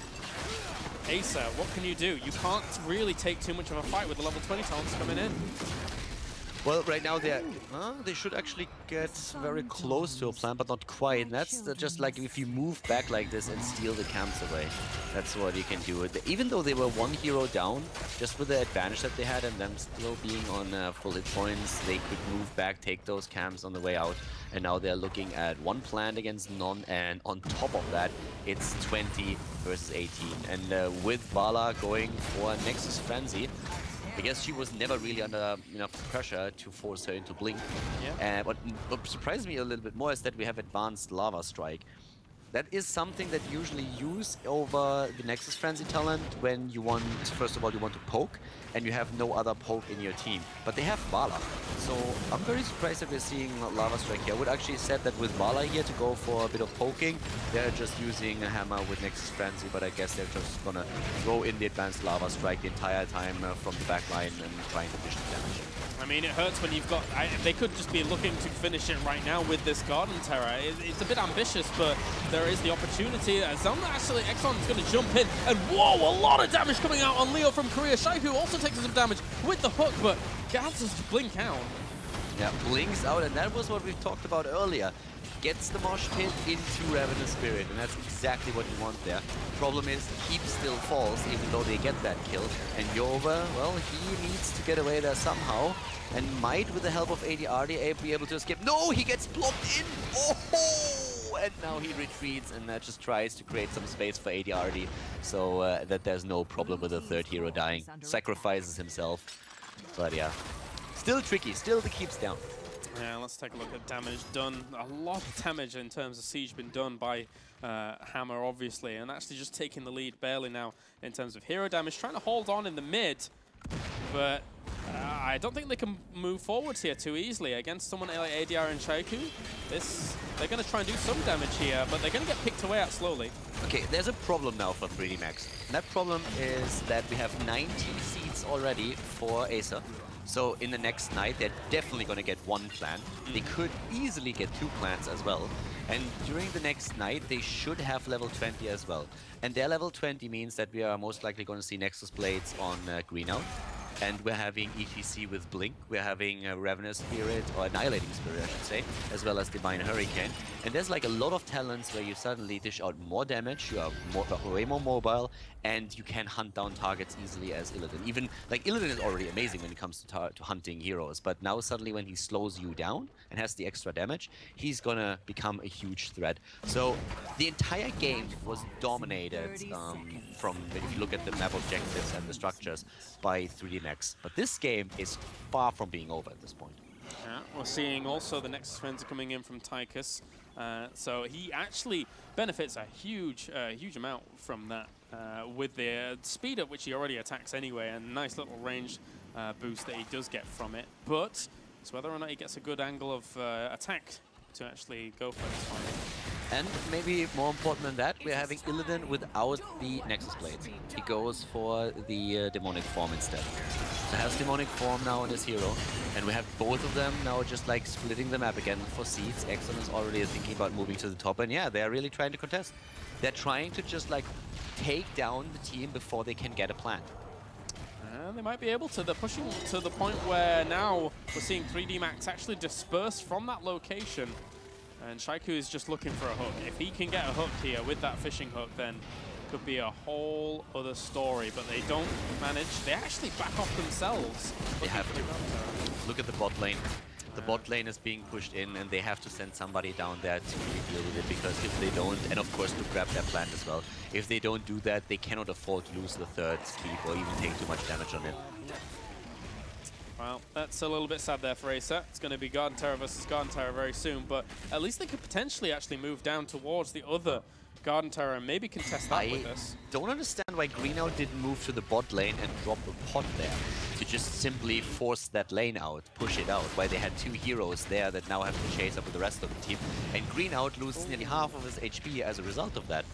Acer, what can you do? You can't really take too much of a fight with the level 20 talents coming in. Well, right now they should actually get very close to a plant, but not quite. And that's just like if you move back like this and steal the camps away. That's what you can do. Even though they were 1 hero down, just with the advantage that they had and them still being on full hit points, they could move back, take those camps on the way out. And now they're looking at 1 plant against none, and on top of that, it's 20 versus 18. And with Bala going for Nexus Frenzy, I guess she was never really under enough pressure to force her into Blink. Yeah. What surprised me a little bit more is that we have advanced Lava Strike. That is something that you usually use over the Nexus Frenzy talent when you want, first of all, you want to poke, and you have no other poke in your team. But they have Bala. So I'm very surprised that we're seeing Lava Strike here. I would actually said that with Bala here to go for a bit of poking, they're just using a hammer with Nexus Frenzy, but I guess they're just gonna throw in the advanced Lava Strike the entire time from the back line and trying to dish the damage. I mean, it hurts when you've got... they could just be looking to finish it right now with this Garden Terror. It's a bit ambitious, but there is the opportunity. Actually, Exxon's going to jump in, and whoa, a lot of damage coming out on Leo from Korea. Shaihu also takes some damage with the hook, but gets us to blink out. Yeah, blinks out, and that was what we talked about earlier. Gets the mosh pit into Ravenous Spirit, and that's exactly what you want there. Problem is, Keep still falls, even though they get that kill. And Yova, well, he needs to get away there somehow, and might, with the help of ADRD, be able to escape. No, he gets blocked in! Oh! And now he retreats, and just tries to create some space for ADRD, so that there's no problem with the 3rd hero dying. Sacrifices himself. But yeah, still tricky, still the Keep's down. Yeah, let's take a look at damage done. A lot of damage in terms of siege been done by Hammer, obviously, and actually just taking the lead barely now in terms of hero damage. Trying to hold on in the mid, but I don't think they can move forwards here too easily against someone like ADR and Shaiku. They're going to try and do some damage here, but they're going to get picked away at slowly. Okay, there's a problem now for 3D Max. And that problem is that we have 19 seeds already for Acer. So in the next night, they're definitely going to get 1 plant. They could easily get 2 plants as well. And during the next night, they should have level 20 as well. And their level 20 means that we are most likely going to see Nexus Blades on Green out. And we're having ETC with Blink, we're having Ravenous Spirit, or Annihilating Spirit I should say, as well as Divine Hurricane. And there's like a lot of talents where you suddenly dish out more damage, you are way more mobile, and you can hunt down targets easily as Illidan. Even, like, Illidan is already amazing when it comes to hunting heroes, but now suddenly when he slows you down and has the extra damage, he's gonna become a huge threat. So the entire game was dominated from, if you look at the map objectives and the structures, by 3D Max. But this game is far from being over at this point. Yeah, we're seeing also the Nexus Frenzy coming in from Tychus. So he actually benefits a huge amount from that with the speed at which he already attacks anyway, and nice little range boost that he does get from it. But it's whether or not he gets a good angle of attack to actually go for this fight. And maybe more important than that, we're having Illidan without the Nexus Blades. He goes for the Demonic Form instead. So has Demonic Form now on his hero, and we have both of them now just like splitting the map again for seeds. Exxon is already thinking about moving to the top, and yeah, they're really trying to contest. They're trying to just like take down the team before they can get a plant. They might be able to. They're pushing to the point where now we're seeing 3D Max actually disperse from that location. And Shaiku is just looking for a hook. If he can get a hook here with that fishing hook, then it could be a whole other story. But they don't manage. They actually back off themselves. They have to. Look at the bot lane. The bot lane is being pushed in, and they have to send somebody down there to really deal with it, because if they don't, and of course to grab their plant as well, if they don't do that, they cannot afford to lose the third keep or even take too much damage on it. Well, that's a little bit sad there for Acer. It's going to be Garden Terror versus Garden Terror very soon, but at least they could potentially actually move down towards the other Garden Terror and maybe contest that with us. I don't understand why Greenout didn't move to the bot lane and drop a pot there to just simply force that lane out, push it out, why they had two heroes there that now have to chase up with the rest of the team. And Greenout loses nearly half of his HP as a result of that.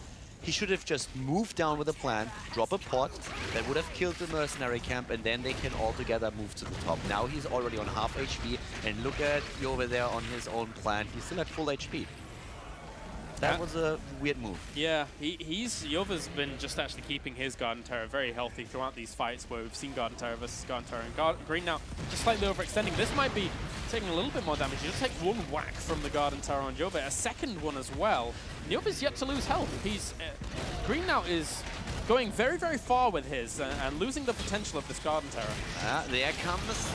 He should have just moved down with a plant, drop a pot, that would have killed the mercenary camp, and then they can all together move to the top. Now he's already on half HP, and look at you over there on his own plant, he's still at full HP. That was a weird move. Yeah, Yova's been just actually keeping his Garden Terror very healthy throughout these fights where we've seen Garden Terror versus Garden Terror. And Green now just slightly overextending. This might be taking a little bit more damage. He'll take one whack from the Garden Terror on Jova, a second one as well. Yova's yet to lose health. He's Green now is going very, very far with his and losing the potential of this Garden Terror. There comes,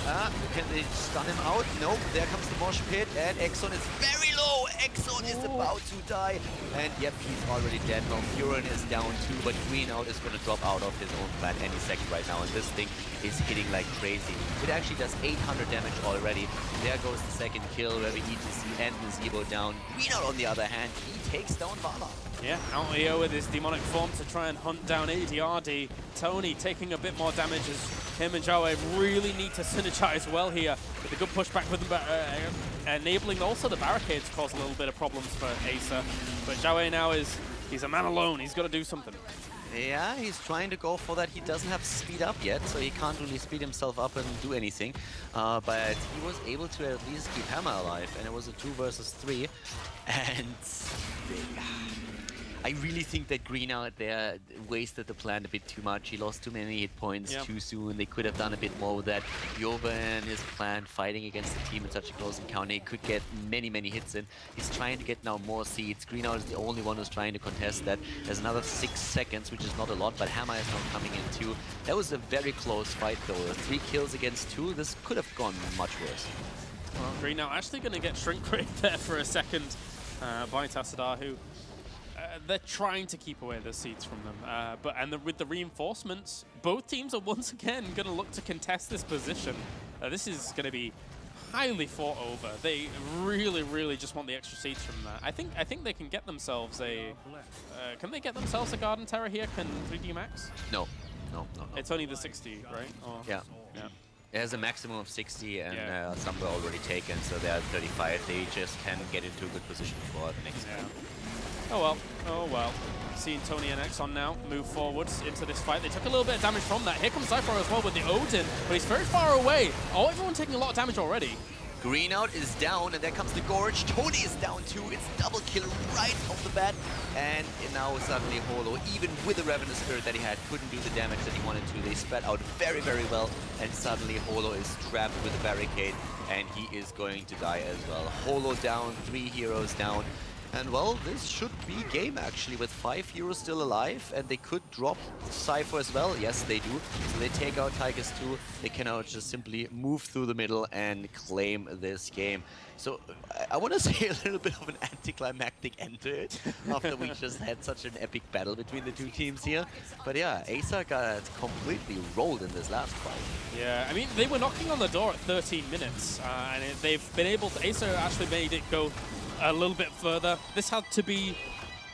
can they stun him out? Nope, there comes the mosh pit, and Exxon is very low. Exxon is about to die, and yep, he's already dead. Now Furin is down too, but Greenout is going to drop out of his own plant any second right now, and this thing is hitting like crazy. It actually does 800 damage already. There goes the second kill, where we need to see end Zebo down. Greenout, on the other hand, he takes down Vala. Yeah, out here with his demonic form to try and hunt down ADRD. Tony taking a bit more damage as him and Jawe really need to synergize well here with a good pushback with them, enabling also the barricade to cause a little bit of problems for Acer. But Jawe now he's a man alone. He's got to do something. Yeah, he's trying to go for that. He doesn't have speed up yet, so he can't really speed himself up and do anything. But he was able to at least keep Hammer alive, and it was a 2 versus 3. And I really think that Greenout there wasted the plant a bit too much. He lost too many hit points too soon. They could have done a bit more with that. Jova and his plant fighting against the team in such a close encounter. He could get many, many hits in. He's trying to get now more seeds. Greenout is the only one who's trying to contest that. There's another 6 seconds, which is not a lot, but Hammer is not coming in too. That was a very close fight though. 3 kills against 2. This could have gone much worse. Well, Greenout actually going to get shrink rate there for a second by Tassadar, who they're trying to keep away the seeds from them. With the reinforcements, both teams are once again going to look to contest this position. This is going to be highly fought over. They really, really just want the extra seeds from that. I think they can get themselves a. Can they get themselves a Garden Terror here? Can 3D Max? No. It's only the 60, right? Or, yeah. It has a maximum of 60, and some were already taken, so they're at 35. They just can get into a good position for the next game. Oh well. Seeing Tony and Exxon now move forwards into this fight. They took a little bit of damage from that. Here comes Zyphor as well with the Odin, but he's very far away. Oh, everyone taking a lot of damage already. Greenout is down, and there comes the Gorge. Tony is down too. It's double kill right off the bat. And now suddenly Holo, even with the Ravenous Spirit that he had, couldn't do the damage that he wanted to. They spread out very, very well. And suddenly Holo is trapped with a barricade, and he is going to die as well. Holo down, 3 heroes down. And well, this should be game actually, with 5 heroes still alive, and they could drop Zyphor as well. Yes, they do. So they take out Tigers too. They can now just simply move through the middle and claim this game. So I want to say a little bit of an anticlimactic end to it after we just had such an epic battle between the two teams here. But yeah, Acer got completely rolled in this last fight. Yeah, I mean, they were knocking on the door at 13 minutes, and they've been able to. Acer actually made it go a little bit further. This had to be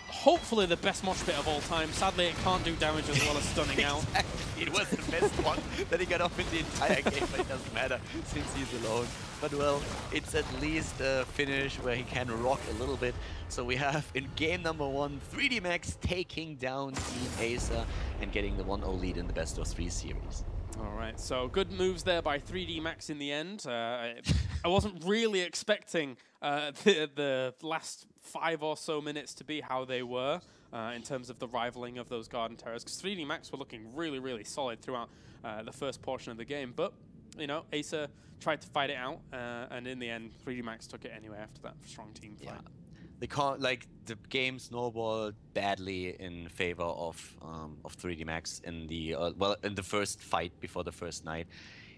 hopefully the best mosh pit of all time. Sadly, it can't do damage as well as stunning out. Exactly. It was the best one that he got off in the entire game, but it doesn't matter since he's alone. But well, it's at least a finish where he can rock a little bit. So we have in game number 1, 3D Max taking down Team Acer and getting the 1-0 lead in the best of 3 series. All right, so good moves there by 3D Max in the end. I wasn't really expecting the last 5 or so minutes to be how they were in terms of the rivaling of those Garden Terrors, because 3D Max were looking really, really solid throughout the first portion of the game. But, you know, Acer tried to fight it out, and in the end, 3D Max took it anyway after that strong team fight. Yeah. The game snowballed badly in favor of 3D Max in the in the first fight before the first night.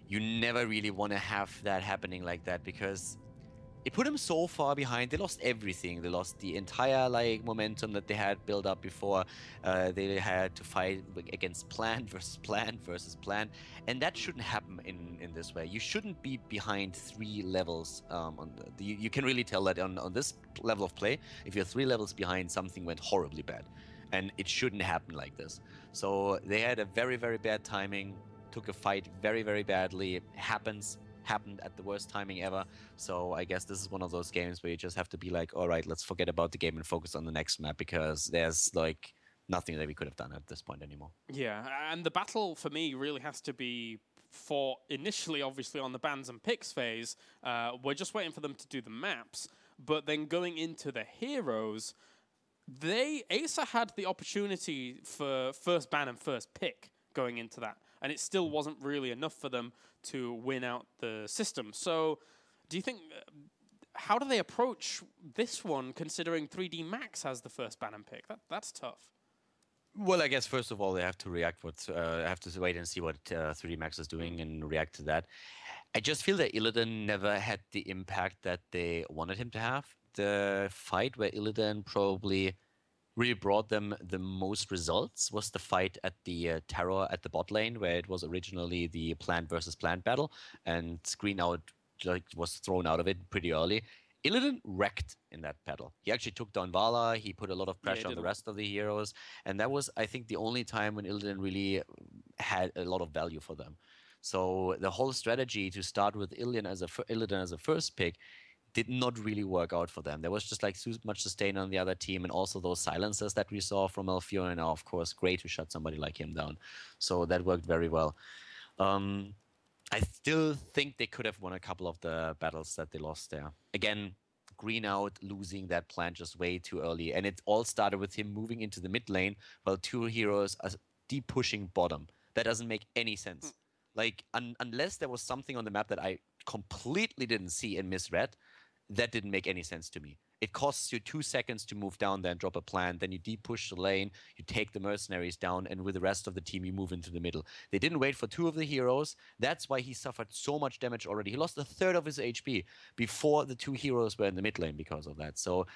You never really want to have that happening like that, because it put them so far behind. They lost everything. They lost the entire momentum that they had built up before. They had to fight against plan versus plan versus plan, and that shouldn't happen in this way. You shouldn't be behind 3 levels. You can really tell that on this level of play. If you're 3 levels behind, something went horribly bad, and it shouldn't happen like this. So they had a very, very bad timing. Took a fight very, very badly. Happened at the worst timing ever. So I guess this is one of those games where you just have to be like, all right, let's forget about the game and focus on the next map, because there's nothing that we could have done at this point anymore. Yeah, and the battle for me really has to be for initially, obviously, on the bans and picks phase. We're just waiting for them to do the maps, but then going into the heroes, Acer had the opportunity for first ban and first pick going into that, and it still wasn't really enough for them to win out the system. So do you think, how do they approach this one, considering 3D Max has the first ban and pick? That's tough. Well, I guess first of all, they have to have to wait and see what 3D Max is doing and react to that. I just feel that Illidan never had the impact that they wanted him to have. The fight where Illidan probably really brought them the most results was the fight at the Terror at the bot lane, where it was originally the plant versus plant battle, and Screen Out was thrown out of it pretty early. Illidan wrecked in that battle. He actually took down Vala, he put a lot of pressure on the rest of the heroes, and that was, I think, the only time when Illidan really had a lot of value for them. So the whole strategy to start with Illidan as a first pick did not really work out for them. There was just so much sustain on the other team, and also those silences that we saw from Alfion are, of course, great to shut somebody like him down. So that worked very well. I still think they could have won a couple of the battles that they lost there. Again, Green Out losing that plant just way too early, and it all started with him moving into the mid lane while 2 heroes are deep pushing bottom. That doesn't make any sense. Unless there was something on the map that I completely didn't see and misread, that didn't make any sense to me. It costs you 2 seconds to move down there and drop a plant, then you deep push the lane, you take the mercenaries down, and with the rest of the team, you move into the middle. They didn't wait for 2 of the heroes. That's why he suffered so much damage already. He lost a third of his HP before the 2 heroes were in the mid lane because of that. So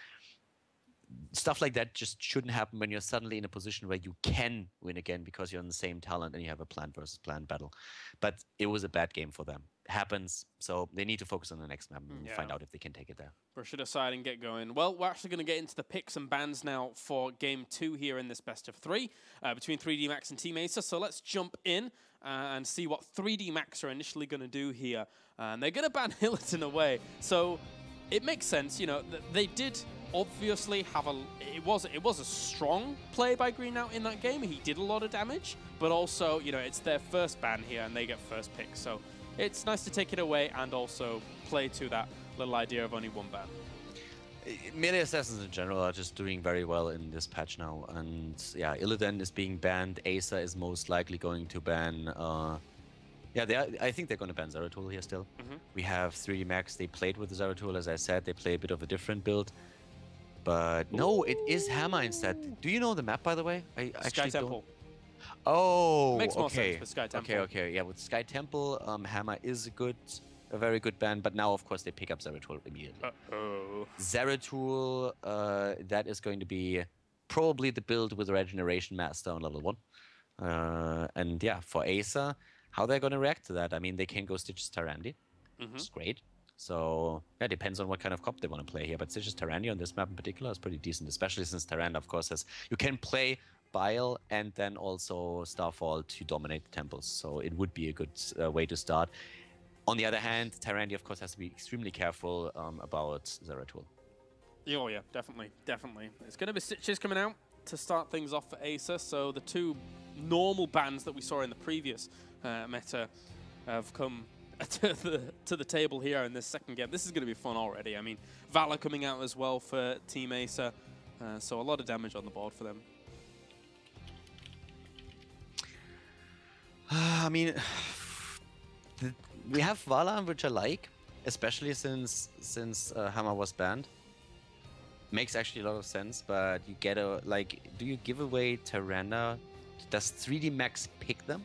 stuff like that just shouldn't happen when you're suddenly in a position where you can win again because you're on the same talent and you have a plant versus plant battle. But it was a bad game for them. Happens, so they need to focus on the next map and find out if they can take it there. Brush it aside and get going. Well, we're actually going to get into the picks and bans now for Game 2 here in this best of 3 between 3D Max and Team Acer. So let's jump in and see what 3D Max are initially going to do here. And they're going to ban Hilton away. So it makes sense, you know, they did obviously have it was a strong play by Green Out in that game. He did a lot of damage, but also, you know, it's their first ban here and they get first pick. So it's nice to take it away and also play to that little idea of only 1 ban. Melee assassins in general are just doing very well in this patch now, and yeah, Illidan is being banned. Acer is most likely going to ban. I think they're going to ban Zeratul here still. We have 3D Max. They played with Zeratul, as I said. They play a bit of a different build. But no, it is Hammer instead. Do you know the map, by the way? I actually Sky Temple. Oh, makes more sense with Sky Temple. Okay. Yeah, with Sky Temple, Hammer is a very good ban. But now, of course, they pick up Zeratul immediately. Zeratul, that is going to be probably the build with Regeneration Master on level 1. And yeah, for Acer, how they're going to react to that? I mean, they can go Stitch Starandi. It's great. So yeah, it depends on what kind of comp they want to play here. But Stitch's Tyrande on this map in particular is pretty decent, especially since Tyrande, of course, has you can play Bile and then also Starfall to dominate the temples. So it would be a good way to start. On the other hand, Tyrande, of course, has to be extremely careful about Zeratul. Oh yeah, definitely, definitely. It's going to be Stitches coming out to start things off for Acer. So the two normal bans that we saw in the previous meta have come to the table here in this second game. This is going to be fun already. I mean, Valor coming out as well for Team Acer. So a lot of damage on the board for them. I mean, we have Vala, which I like, especially since Hammer was banned. Makes actually a lot of sense, but you get a do you give away Tyrande? Does 3D Max pick them?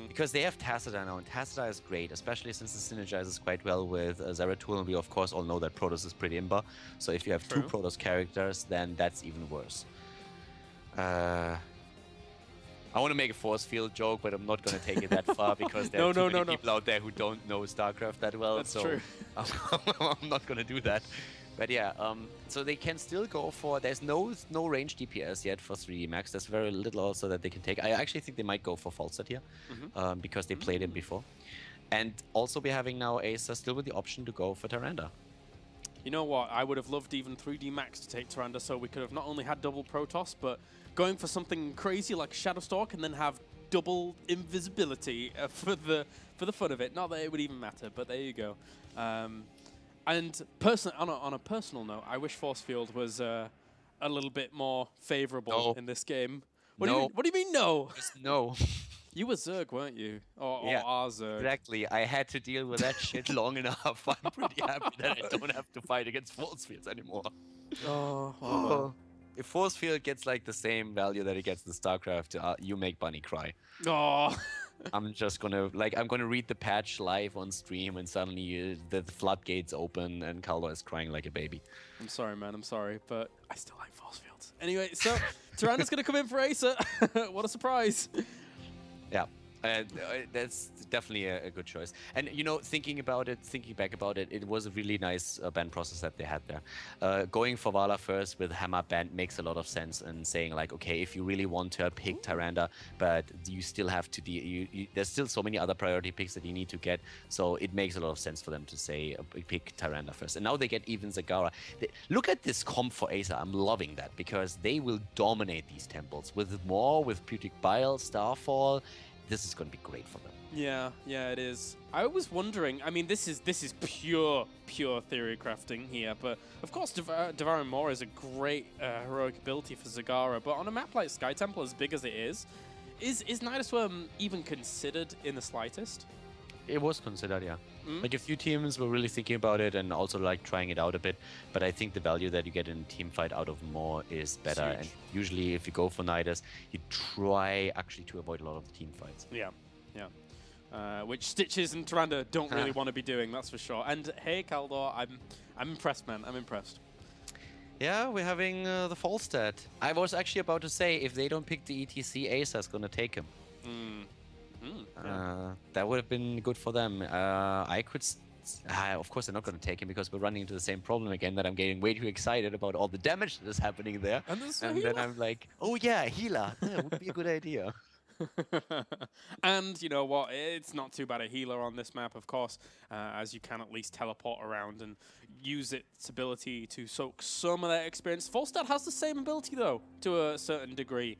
Because they have Tacita now, and Tacita is great, especially since it synergizes quite well with Zeratul, and we of course all know that Protoss is pretty imba. So if you have two Protoss characters, then that's even worse. I want to make a force field joke, but I'm not going to take it that far because there are too many people out there who don't know StarCraft that well. That's so true. I'm not going to do that. But yeah, so they can still go for... There's no range DPS yet for 3D Max. There's very little also that they can take. I actually think they might go for Falstad here because they played him before. And also we're having now Acer still with the option to go for Tyrande. You know what? I would have loved even 3D Max to take Tyrande, so we could have not only had double Protoss, but going for something crazy like Shadowstalk and then have double invisibility for the fun of it. Not that it would even matter, but there you go. And on a personal note, I wish Force Field was a little bit more favorable in this game. What do you mean no? Just no. You were Zerg, weren't you? Or are Zerg. Exactly. I had to deal with that shit long enough. I'm pretty happy that I don't have to fight against Force Fields anymore. Oh. If Force Field gets like the same value that it gets in StarCraft, you make Bunny cry. Oh. I'm just gonna I'm gonna read the patch live on stream, and suddenly the floodgates open and Kaldor is crying like a baby. I'm sorry, man. I'm sorry, but I still like Force Fields. Anyway, so Tyrande's gonna come in for Acer. What a surprise! Yeah. That's definitely a good choice. And, you know, thinking back about it, it was a really nice ban process that they had there. Going for Vala first with Hammer ban makes a lot of sense, and saying, like, okay, if you really want to pick Tyrande, but you still have to... there's still so many other priority picks that you need to get, so it makes a lot of sense for them to say, pick Tyrande first. And now they get even Zagara. Look at this comp for Acer. I'm loving that, because they will dominate these temples. With Maw, with Putic Bile, Starfall... This is going to be great for them. Yeah, it is. I was wondering, I mean, this is pure theory crafting here, but of course Devouring Maw is a great heroic ability for Zagara, but on a map like Sky Temple, as big as it is Nidusworm even considered in the slightest? It was considered, yeah. Like, a few teams were really thinking about it and also like trying it out a bit, but I think the value that you get in a team fight out of Maw is better. And usually if you go for Nidus, you try actually to avoid a lot of the team fights. Yeah. Which Stitches and Tyrande don't really want to be doing, that's for sure. And hey, Kaldor, I'm impressed, man. I'm impressed. Yeah, we're having the Falstad. I was actually about to say, if they don't pick the ETC, Acer's going to take him. That would have been good for them. I could... of course, they're not going to take him, because we're running into the same problem again, that I'm getting way too excited about all the damage that is happening there. And then I'm like, oh yeah, healer. That would be a good idea. And you know what? It's not too bad a healer on this map, of course, as you can at least teleport around and use its ability to soak some of that experience. Falstad has the same ability, though, to a certain degree,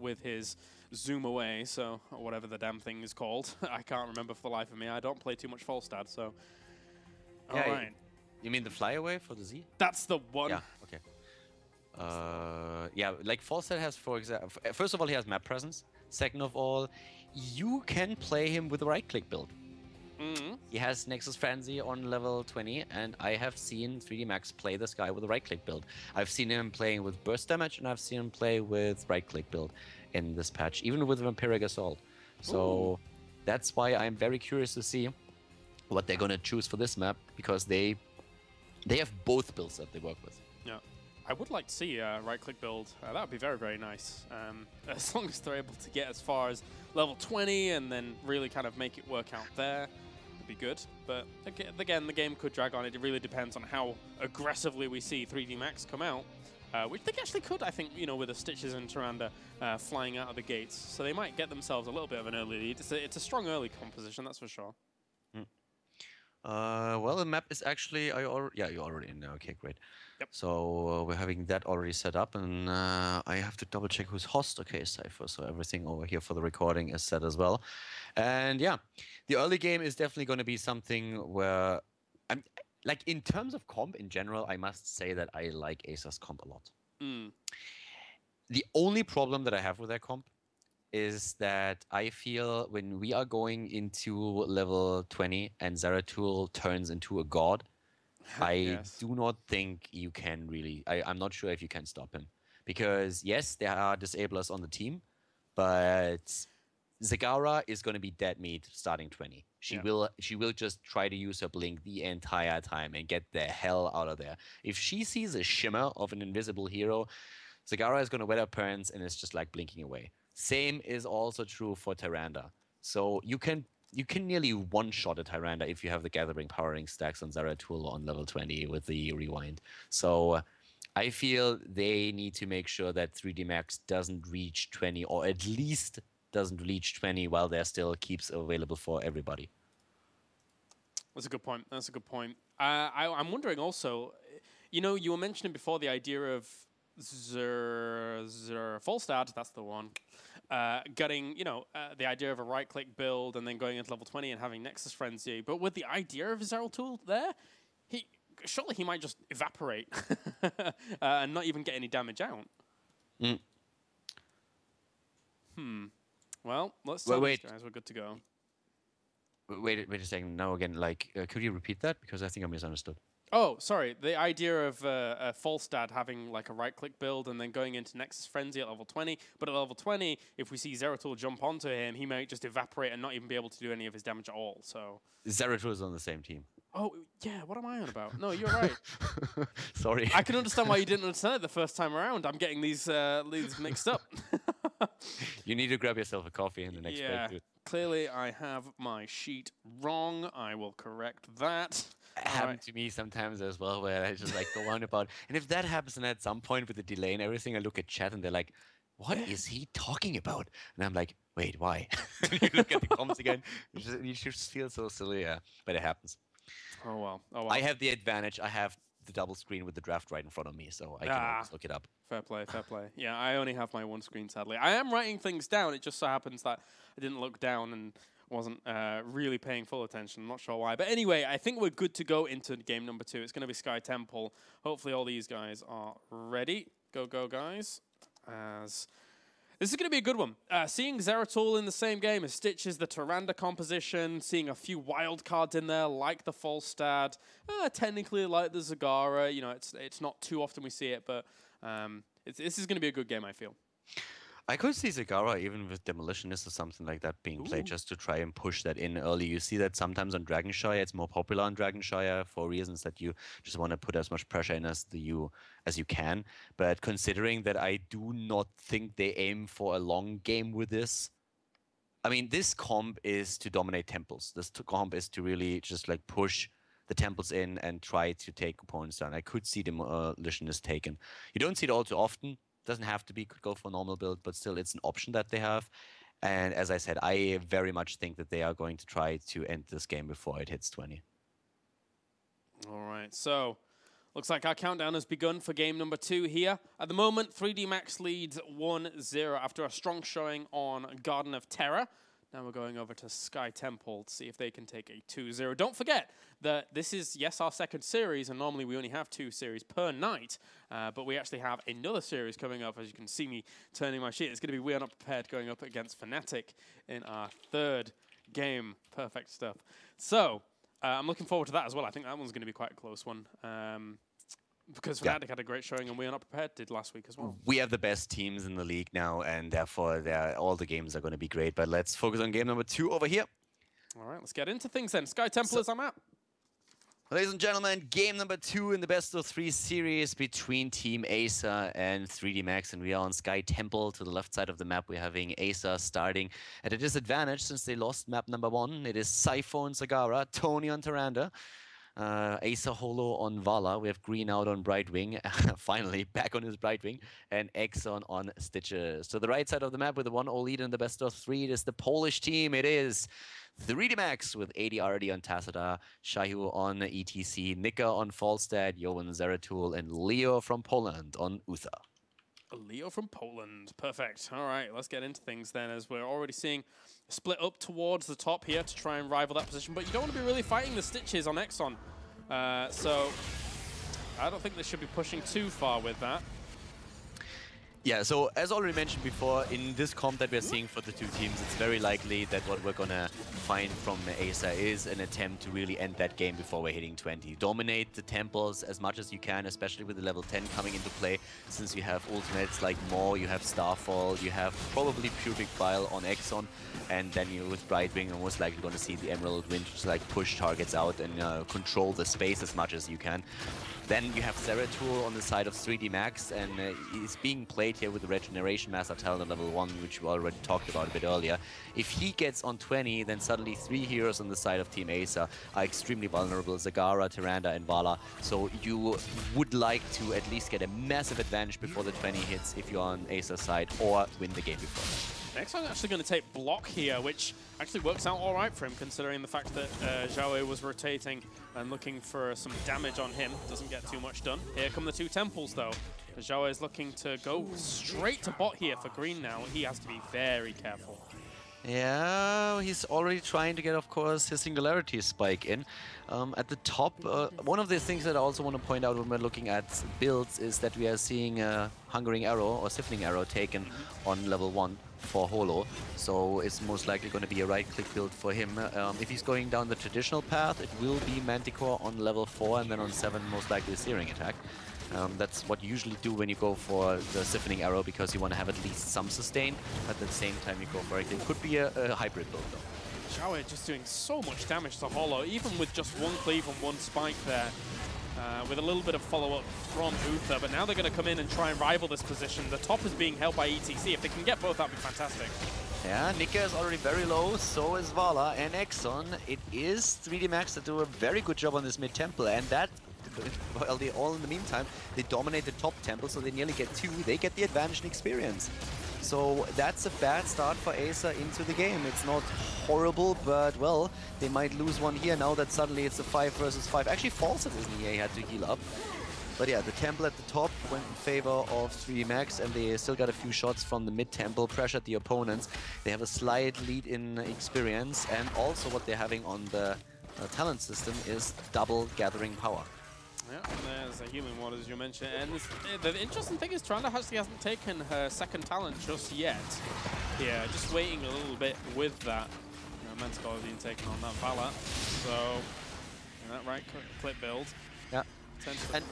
with his zoom away, so whatever the damn thing is called. I can't remember for the life of me. I don't play too much Falstad, so... Yeah, Alright. You mean the flyaway for the Z? That's the one. Yeah, okay. Yeah, like Falstad has, for example... First of all, he has map presence. Second of all, you can play him with a right-click build. He has Nexus Frenzy on level 20, and I have seen 3D Max play this guy with a right-click build. I've seen him playing with burst damage, and I've seen him play with right-click build in this patch, even with Vampiric Assault. So that's why I'm very curious to see what they're going to choose for this map, because they have both builds that they work with. Yeah. I would like to see a right-click build. That would be very, very nice. As long as they're able to get as far as level 20 and then really kind of make it work out there. It'd be good, but again, the game could drag on. It really depends on how aggressively we see 3D Max come out, which they actually could, I think, you know, with the Stitches and Tyrande flying out of the gates. So they might get themselves a little bit of an early lead. It's a strong early composition, that's for sure. Well, the map is actually, yeah, you're already in there. Okay, great. Yep. So we're having that already set up, and I have to double check who's host. Okay, Cypher. So everything over here for the recording is set as well. And yeah, the early game is definitely going to be something where I'm like, in terms of comp in general, I must say that I like Acer's comp a lot. The only problem that I have with their comp is that I feel when we are going into level 20 and Zeratul turns into a god, I do not think you can really... I'm not sure if you can stop him. Because, yes, there are disablers on the team, but Zagara is going to be dead meat starting 20. She will just try to use her blink the entire time and get the hell out of there. If she sees a shimmer of an invisible hero, Zagara is going to wet her pants and it's just like blinking away. Same is also true for Tyrande. So you can nearly one-shot a Tyrande if you have the Gathering Powering stacks on Zeratul on level 20 with the Rewind. So I feel they need to make sure that 3D Max doesn't reach 20, or at least doesn't reach 20 while there still keeps available for everybody. That's a good point. That's a good point. I'm wondering also, you know, you were mentioning before the idea of Volstad, that's the one, getting, you know, the idea of a right-click build and then going into level 20 and having Nexus Frenzy. But with the idea of Zeratul there, surely he might just evaporate and not even get any damage out. Well, let's tell these guys we're good to go. Wait a second. Now again, like, could you repeat that? Because I think I misunderstood. Oh, sorry. The idea of Volstad having like a right-click build and then going into Nexus Frenzy at level 20. But at level 20, if we see Zeratul jump onto him, he might just evaporate and not even be able to do any of his damage at all. So Zeratul is on the same team. Oh, yeah. What am I on about? No, you're right. Sorry. I can understand why you didn't understand it the first time around. I'm getting these mixed up. You need to grab yourself a coffee in the next break, dude. Clearly, I have my sheet wrong. I will correct that. It happened to me sometimes as well, where I just like go on about, and if that happens, and at some point with the delay and everything, I look at chat and they're like, "What is he talking about?" And I'm like, "Wait, why?" You look at the comms again, you just feel so silly, but it happens. Oh well. I have the advantage. I have the double screen with the draft right in front of me, so I can always look it up. Fair play, fair play. Yeah, I only have my one screen, sadly. I am writing things down. It just so happens that I didn't look down and wasn't really paying full attention. I'm not sure why. But anyway, I think we're good to go into game number 2. It's going to be Sky Temple. Hopefully all these guys are ready. Go, guys. As this is going to be a good one. Seeing Zeratul in the same game as Stitches, the Tyrande composition, seeing a few wild cards in there, like the Volstad, technically like the Zagara. You know, it's not too often we see it, but this is going to be a good game, I feel. I could see Zagara even with Demolitionist or something like that being played just to try and push that in early. You see that sometimes on Dragonshire, it's more popular on Dragonshire for reasons that you just want to put as much pressure in as you can. But considering that I do not think they aim for a long game with this, I mean, this comp is to dominate temples. This comp is to really just like push the temples in and try to take opponents down. I could see Demolitionist taken. You don't see it all too often. Doesn't have to be, could go for a normal build, but still it's an option that they have. And as I said, I very much think that they are going to try to end this game before it hits 20. All right, so looks like our countdown has begun for game number 2 here. At the moment, 3D Max leads 1-0 after a strong showing on Garden of Terror. Now we're going over to Sky Temple to see if they can take a 2-0. Don't forget that this is, yes, our second series, and normally we only have 2 series per night, but we actually have another series coming up, as you can see me turning my sheet. It's going to be We Are Not Prepared going up against Fnatic in our 3rd game. Perfect stuff. So I'm looking forward to that as well. I think that one's going to be quite a close one. Because Fnatic had a great showing and We Are Not Prepared did last week as well. We have the best teams in the league now, and therefore all the games are going to be great. But let's focus on game number 2 over here. All right, let's get into things then. Sky Temple is our map. Ladies and gentlemen, game number 2 in the best of 3 series between Team Acer and 3D Max, and we are on Sky Temple. To the left side of the map, we're having Acer starting at a disadvantage since they lost map number 1. It is Sypho on Zagara, Tony on Tyrande, Acer Holo on Vala. We have Green out on Brightwing, finally back on his Brightwing, and Exxon on Stitches. To the right side of the map with the 1-0 lead in the best of 3, it is the Polish team. It is 3D Max with 80 already on Tacita, Shahu on ETC, Nika on Falstad, Johan Zeratul, and Leo from Poland on Uther. Leo from Poland. Perfect. All right, let's get into things then, as we're already seeing a split up towards the top here to try and rival that position. But you don't want to be really fighting the Stitches on Exxon. So I don't think they should be pushing too far with that. Yeah, so as already mentioned before, in this comp that we're seeing for the two teams, it's very likely that what we're gonna find from Acer is an attempt to really end that game before we're hitting 20. Dominate the temples as much as you can, especially with the level 10 coming into play, since you have ultimates like Maw, you have Starfall, you have probably Pure Big Bile on Exxon, and then you with Brightwing you're most likely going to see the Emerald Wind just like push targets out and control the space as much as you can. Then you have Zeratul on the side of 3D Max, and he's being played here with the Regeneration Master Talent on level 1, which we already talked about a bit earlier. If he gets on 20, then suddenly 3 heroes on the side of Team Acer are extremely vulnerable, Zagara, Tyrande, and Vala. So you would like to at least get a massive advantage before the 20 hits if you're on Acer's side, or win the game before that. Next one's actually going to take block here, which actually works out all right for him, considering the fact that Zhao was rotating and looking for some damage on him. Doesn't get too much done. Here come the 2 temples, though. Zhao is looking to go straight to bot here for green now. He has to be very careful. Yeah, he's already trying to get, of course, his Singularity spike in. At the top, one of the things that I also want to point out when we're looking at builds is that we are seeing a Hungering Arrow or Siphoning Arrow taken on level 1 for Holo, so it's most likely going to be a right-click build for him. If he's going down the traditional path, it will be Manticore on level 4, and then on 7 most likely a Searing attack. That's what you usually do when you go for the Siphoning Arrow, because you want to have at least some sustain, but at the same time you go for it. It could be a hybrid build though. Zhao just doing so much damage to Holo, even with just 1 cleave and 1 spike there. With a little bit of follow-up from Uther, but now they're going to come in and try and rival this position. The top is being held by ETC. If they can get both, that'd be fantastic. Yeah, Nika is already very low, so is Vala and Exxon. It is 3D Max that do a very good job on this mid-temple, and that, well, they all in the meantime, they dominate the top temple, so they nearly get 2. They get the advantage in experience. So that's a bad start for Acer into the game. It's not horrible, but, well, they might lose one here now that suddenly it's a 5 versus 5. Actually, Falstad isn't here, he had to heal up. But yeah, the temple at the top went in favor of 3D Max, and they still got a few shots from the mid-temple, pressured the opponents. They have a slight lead in experience, and also what they're having on the talent system is double gathering power. Yeah, and there's a healing ward, as you mentioned. And the interesting thing is Tyrande actually hasn't taken her second talent just yet. Yeah, just waiting a little bit with that. Manticore being taken on that Vala. So, that right clip build. Yeah. And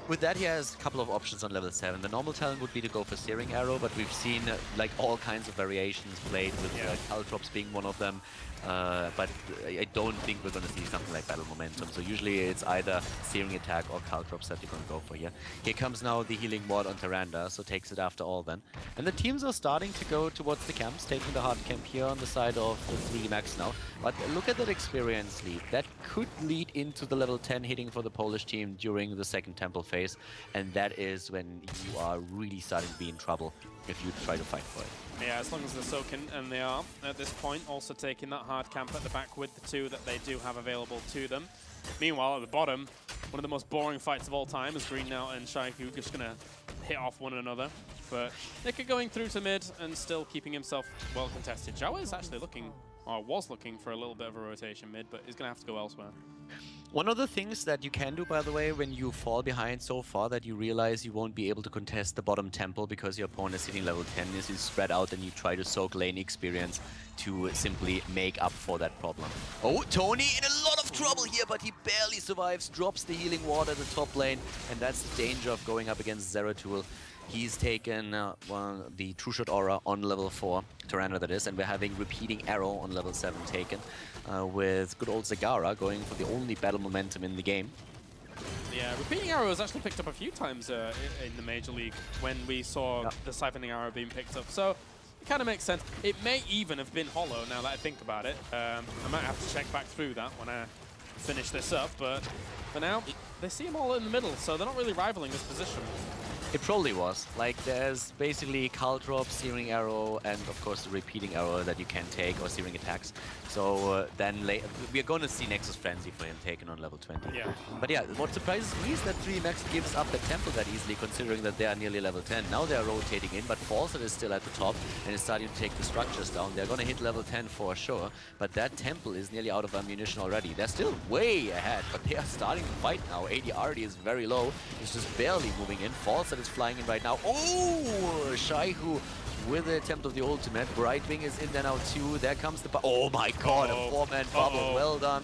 with that, he has a couple of options on level 7. The normal talent would be to go for Searing Arrow, but we've seen like all kinds of variations played with Caltrops being one of them. But I don't think we're going to see something like Battle Momentum. So usually it's either Searing Attack or Caltrops that you're going to go for here. Here comes now the Healing Ward on Tyrande, so takes it after all then. And the teams are starting to go towards the camps, taking the hard camp here on the side of 3D Max now. But look at that experience lead. That could lead into the level 10 hitting for the Polish team during the second temple phase. And that is when you are really starting to be in trouble if you try to fight for it. Yeah, as long as they're soaking, and they are at this point, also taking that hard camp at the back with the 2 that they do have available to them. Meanwhile, at the bottom, one of the most boring fights of all time is Green now and Shaiku just going to hit off one another. But Nika going through to mid and still keeping himself well contested. Zhao is actually looking, or was looking for a little bit of a rotation mid, but he's going to have to go elsewhere. One of the things that you can do, by the way, when you fall behind so far that you realize you won't be able to contest the bottom temple because your opponent is hitting level 10, is you spread out and you try to soak lane experience to simply make up for that problem. Oh, Tony in a lot of trouble here, but he barely survives, drops the healing ward at the top lane, and that's the danger of going up against Zeratul. He's taken the True Shot Aura on level 4, Tyrannus that is, and we're having Repeating Arrow on level 7 taken, with good old Zagara going for the only battle momentum in the game. Yeah, Repeating Arrow was actually picked up a few times in the Major League when we saw the Siphoning Arrow being picked up, so it kind of makes sense. It may even have been Hollow now that I think about it. I might have to check back through that when I finish this up, but for now, they see them all in the middle, so they're not really rivaling this position. It probably was. Like, there's basically Caltrop, Searing Arrow, and of course the Repeating Arrow that you can take, or Searing Attacks. So then we're going to see Nexus Frenzy for him taken on level 20. Yeah. But yeah, what surprises me is that 3max gives up the temple that easily, considering that they are nearly level 10. Now they are rotating in, but Fawcett is still at the top and is starting to take the structures down. They're going to hit level 10 for sure, but that temple is nearly out of ammunition already. They're still way ahead, but they are starting to fight now. ADRD is very low. It's just barely moving in. Fawcett is flying in right now. Oh, Shaihu with the attempt of the ultimate. Brightwing is in there now too. There comes the... Oh my god, a 4-man bubble. Well done.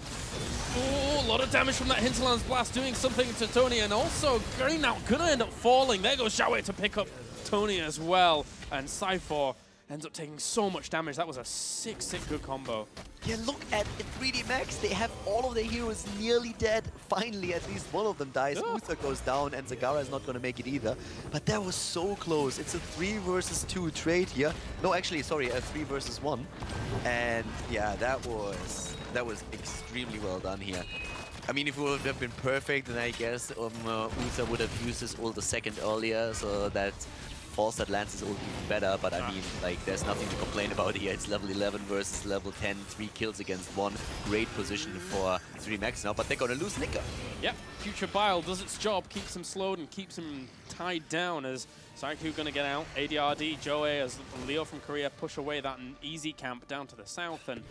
Oh, a lot of damage from that Hinterlands Blast doing something to Tony, and also Green now gonna end up falling. There goes Xiaowei to pick up Tony as well, and Cypher ends up taking so much damage. That was a sick good combo. Yeah, look at 3dmax. They have all of their heroes nearly dead. Finally, at least one of them dies. Uther goes down, and Zagara is not going to make it either. But that was so close. It's a 3 versus 2 trade here. No, actually, sorry, a 3 versus 1. And yeah, that was extremely well done here. I mean, if it would have been perfect, then I guess Uther would have used his ult a second earlier, so that Fawcett lands his ult even better, but I mean, like, there's nothing to complain about here. It's level 11 versus level 10, 3 kills against 1. Great position for 3max now, but they're gonna lose Nika. Yep, Future Bile does its job, keeps him slowed and keeps him tied down as Saiku gonna get out. ADRD, Joey, as Leo from Korea push away that easy camp down to the south, and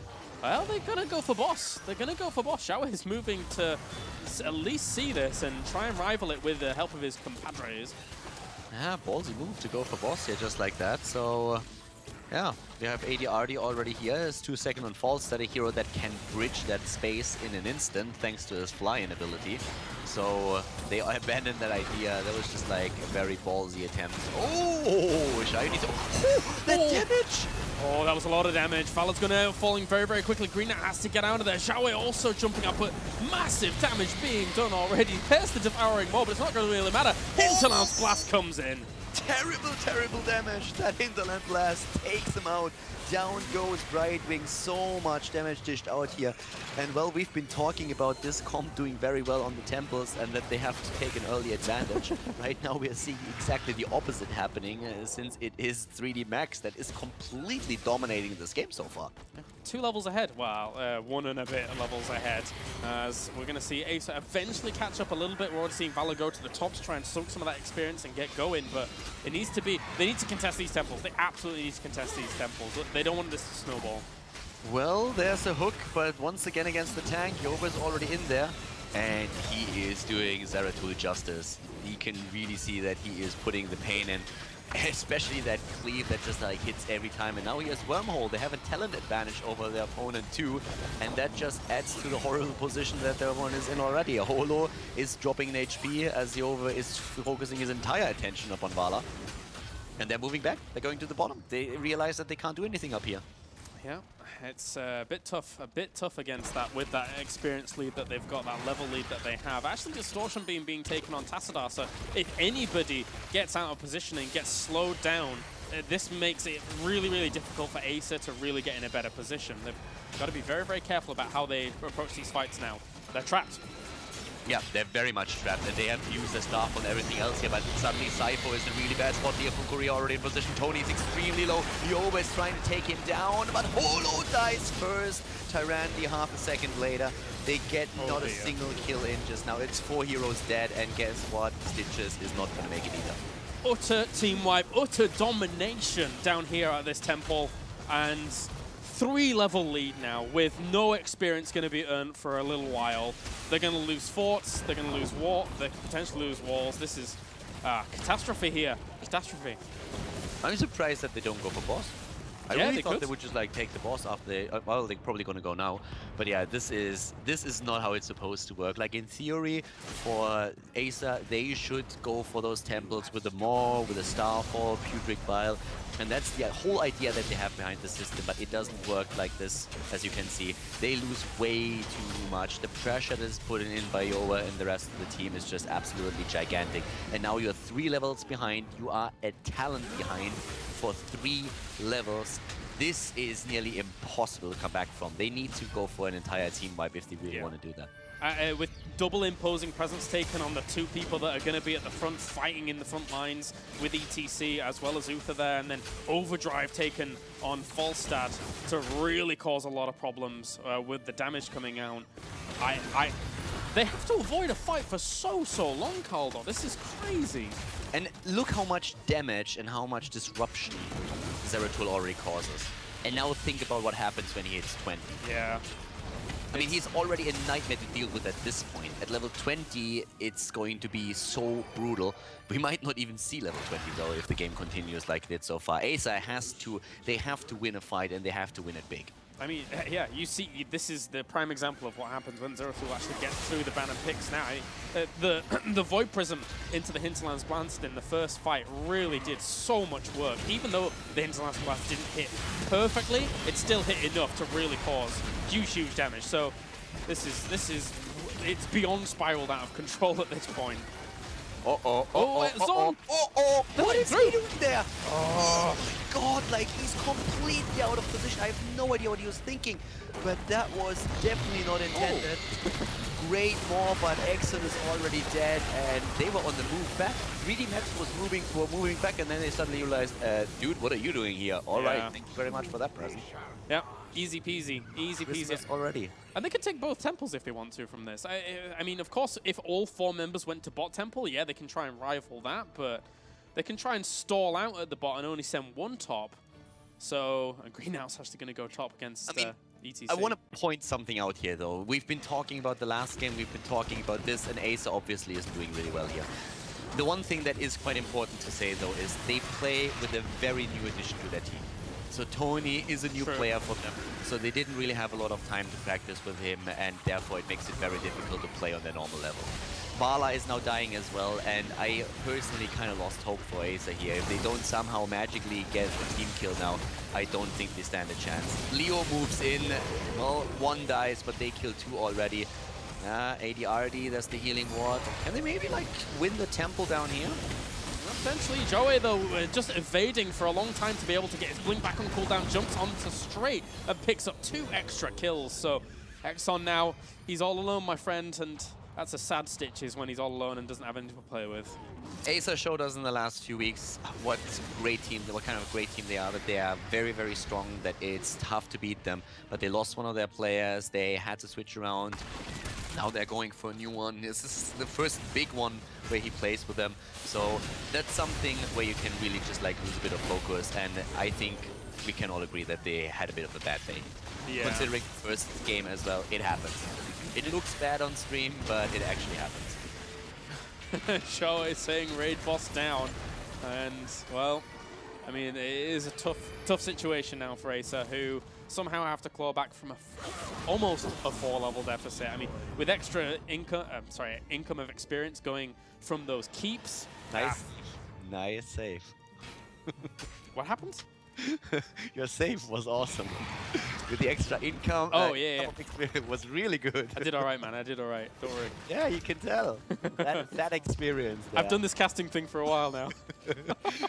well, they're gonna go for boss. They're gonna go for boss. Xiao is moving to at least see this and try and rival it with the help of his compadres. Yeah, ballsy move to go for boss here just like that. So yeah, we have ADRD already here. His 2-second on false, that a hero that can bridge that space in an instant thanks to his fly-in ability. So they abandoned that idea. That was just like a very ballsy attempt. Oh, Shiny. Oh, that damage! Oh, that was a lot of damage. Fallon's gonna end up falling very quickly. Green Knight has to get out of there. Xiaowei also jumping up, but massive damage being done already. There's the devouring mob, but it's not gonna really matter. Hinterland's Blast comes in. Terrible damage. That Hinterland Blast takes him out. Down goes Brightwing. So much damage dished out here. And well, we've been talking about this comp doing very well on the temples and that they have to take an early advantage. Right now we are seeing exactly the opposite happening since it is 3dmax that is completely dominating this game so far. 2 levels ahead. Wow, 1 and a bit levels ahead. As we're going to see Acer eventually catch up a little bit. We're already seeing Valor go to the top to try and soak some of that experience and get going, but it needs to be, they need to contest these temples. They absolutely need to contest these temples. They don't want this to snowball. Well, there's a hook, but once again against the tank, Yoba's already in there, and he is doing Zeratul justice. You can really see that he is putting the pain in, especially that cleave that just like hits every time. And now he has Wormhole. They have a talent advantage over their opponent too, and that just adds to the horrible position that their one is in already. A Holo is dropping in HP as Yova is focusing his entire attention upon Vala. And they're moving back. They're going to the bottom. They realize that they can't do anything up here. Yeah, it's a bit tough against that with that experience lead that they've got, that level lead that they have. Actually, Distortion being taken on Tassadar, so if anybody gets out of position and gets slowed down, this makes it really difficult for Acer to really get in a better position. They've got to be very careful about how they approach these fights now. They're trapped. Yeah, they're very much trapped, and they have to use their staff on everything else here, but suddenly Cypher is in a really bad spot here from Korea, already in position. Tony is extremely low. Yoba is trying to take him down, but Holo dies first. Tyrande half a second later. They get not a single kill in just now. It's 4 heroes dead, and guess what? Stitches is not going to make it either. Utter team wipe, utter domination down here at this temple, and 3-level lead now with no experience going to be earned for a little while. They're going to lose forts, they're going to lose war, they could potentially lose walls. This is catastrophe here. Catastrophe. I'm surprised that they don't go for boss. I Yeah, really they thought could. they would just like take the boss after they, well, they're probably gonna go now. But yeah, this is not how it's supposed to work. Like in theory, for Acer, they should go for those temples with the Maw, with the Starfall, Putrid Bile, and that's the whole idea that they have behind the system. But it doesn't work like this, as you can see. They lose way too much. The pressure that is put in by Yowa and the rest of the team is just absolutely gigantic. And now you're 3 levels behind. You are a talent behind for 3 levels. This is nearly impossible to come back from. They need to go for an entire team wipe if they really want to do that. With double imposing presence taken on the 2 people that are going to be at the front, fighting in the front lines with ETC as well as Uther there, and then overdrive taken on Falstad to really cause a lot of problems with the damage coming out. They have to avoid a fight for so long, Caldo. This is crazy. And look how much damage and how much disruption Zeratul already causes. And now think about what happens when he hits 20. Yeah. I mean, he's already a nightmare to deal with at this point. At level 20, it's going to be so brutal. We might not even see level 20, though, if the game continues like it did so far. Acer they have to win a fight, and they have to win it big. I mean, yeah, you see, this is the prime example of what happens when Zeratul actually gets through the ban and picks now. The Void Prism into the Hinterlands Blast in the first fight really did so much work. Even though the Hinterlands Blast didn't hit perfectly, it still hit enough to really cause huge damage. So it's beyond spiraled out of control at this point. What is he doing there? Oh my god, like he's completely out of position. I have no idea what he was thinking, but that was definitely not intended. Great Maw, but Exxon is already dead, and they were on the move back. 3D Max was moving back, and then they suddenly realized, dude, what are you doing here? All right, thank you very much for that present. Yeah, easy peasy, easy peasy. Already. And they could take both temples if they want to from this. I mean, of course, if all 4 members went to bot temple, yeah, they can try and rival that, but they can try and stall out at the bot and only send 1 top. So, Green Out's actually going to go top against ETC. I want to point something out here, though. We've been talking about the last game, we've been talking about this, and Acer obviously is doing really well here. The one thing that is quite important to say, though, is they play with a very new addition to their team. So Tony is a new player for them, so they didn't really have a lot of time to practice with him, and therefore it makes it very difficult to play on their normal level. Bala is now dying as well, and I personally kind of lost hope for Acer here. If they don't somehow magically get a team kill now, I don't think they stand a chance. Leo moves in, well, 1 dies, but they kill 2 already. ADRD, that's the healing ward. Can they maybe like win the temple down here? Potentially, Joey, though, just evading for a long time to be able to get his blink back on cooldown, jumps onto straight and picks up 2 extra kills. So Exxon now, he's all alone, my friend, and that's a sad stitches when he's all alone and doesn't have anything to play with. Acer showed us in the last few weeks what kind of great team they are, that they are very, very strong, that it's tough to beat them, but they lost one of their players, they had to switch around. Now they're going for a new one. This is the first big one where he plays with them. So that's something where you can really just like lose a bit of focus. And I think we can all agree that they had a bit of a bad day. Yeah. Considering the first game as well, it happens. It looks bad on stream, but it actually happens. Show is saying raid boss down. And, well, I mean, it is a tough situation now for Acer, who somehow have to claw back from almost a 4-level deficit. I mean, with extra income of experience going from those keeps. Nice, nice save. What happened? Your save was awesome. With the extra income, it was really good. I did all right, man. I did all right. Don't worry. Yeah, you can tell. that experience. There. I've done this casting thing for a while now.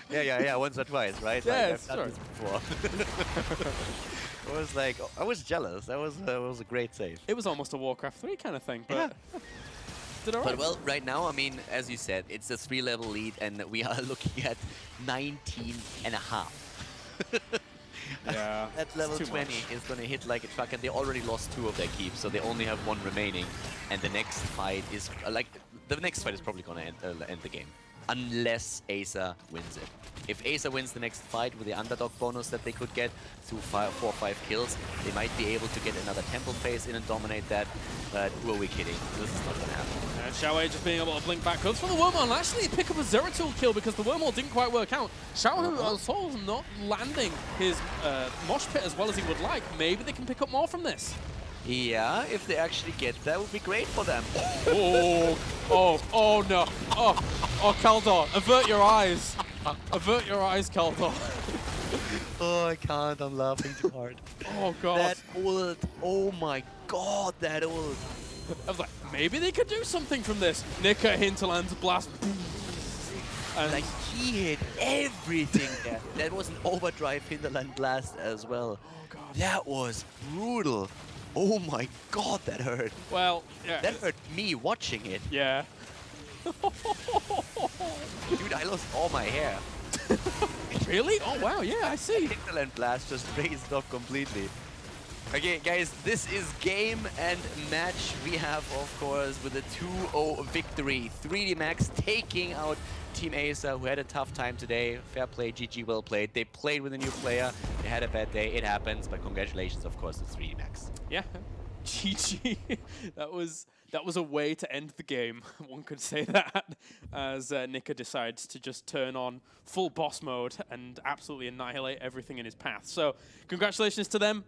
yeah, once or twice, right? Yeah, like, I've done this before. I was like, I was jealous. That was a great save. It was almost a Warcraft 3 kind of thing, but did all right. But well, right now, I mean, as you said, it's a 3-level lead, and we are looking at 19.5. Yeah, that level 20 is going to hit like a truck, and they already lost 2 of their keeps, so they only have 1 remaining. And the next fight is probably going to end the game. unless Acer wins it. If Acer wins the next fight with the underdog bonus that they could get through 4 or 5 kills, they might be able to get another temple phase in and dominate that. But who are we kidding? This is not going to happen. And Xiaowei just being able to blink back goes for the Wormhole and actually pick up a Zeratul kill because the Wormhole didn't quite work out. Xiaowei's not landing his mosh pit as well as he would like. Maybe they can pick up more from this. Yeah, if they actually get that, would be great for them. Oh no. Oh, Kaldor, avert your eyes. Avert your eyes, Kaldor. Oh, I can't. I'm laughing too hard. Oh, God. That ult. Oh, my God, that ult. I was like, maybe they could do something from this. Nika Hinterland's blast. And like, he hit everything there. That was an overdrive Hinterland blast as well. Oh, God. That was brutal. Oh, my God, that hurt. Well, yeah. That hurt me watching it. Yeah. Dude, I lost all my hair. Really? Oh, wow, yeah, I see. Hinterland blast just raised it off completely. Okay, guys, this is game and match. We have, of course, with a 2-0 victory. 3D Max taking out Team Acer, who had a tough time today. Fair play, GG, well played. They played with a new player. They had a bad day. It happens, but congratulations, of course, to 3D Max. Yeah, GG. That was a way to end the game. One could say that, as Nika decides to just turn on full boss mode and absolutely annihilate everything in his path. So, congratulations to them.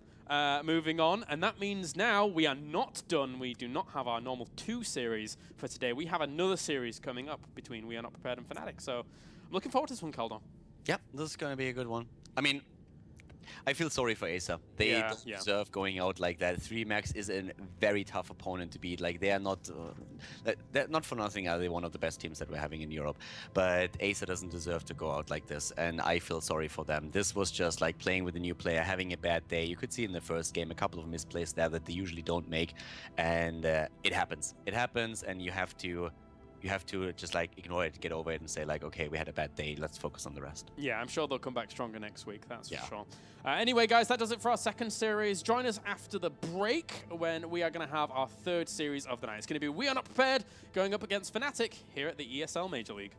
Moving on, and that means now we are not done. We do not have our normal 2 series for today. We have another series coming up between We Are Not Prepared and Fnatic. So, I'm looking forward to this one, Kaldon. Yep, this is going to be a good one. I mean, I feel sorry for Acer. They don't deserve going out like that. 3 Max is a very tough opponent to beat. Like, they are not for nothing are they one of the best teams that we're having in Europe. But Acer doesn't deserve to go out like this, and I feel sorry for them. This was just like playing with a new player, having a bad day. You could see in the first game a couple of misplays there that they usually don't make, and it happens. It happens, and you have to just like ignore it, get over it, and say like, okay, we had a bad day, let's focus on the rest. Yeah, I'm sure they'll come back stronger next week, that's for sure. Anyway, guys, that does it for our second series. Join us after the break when we are going to have our 3rd series of the night. It's going to be We Are Not Prepared going up against Fnatic here at the ESL Major League.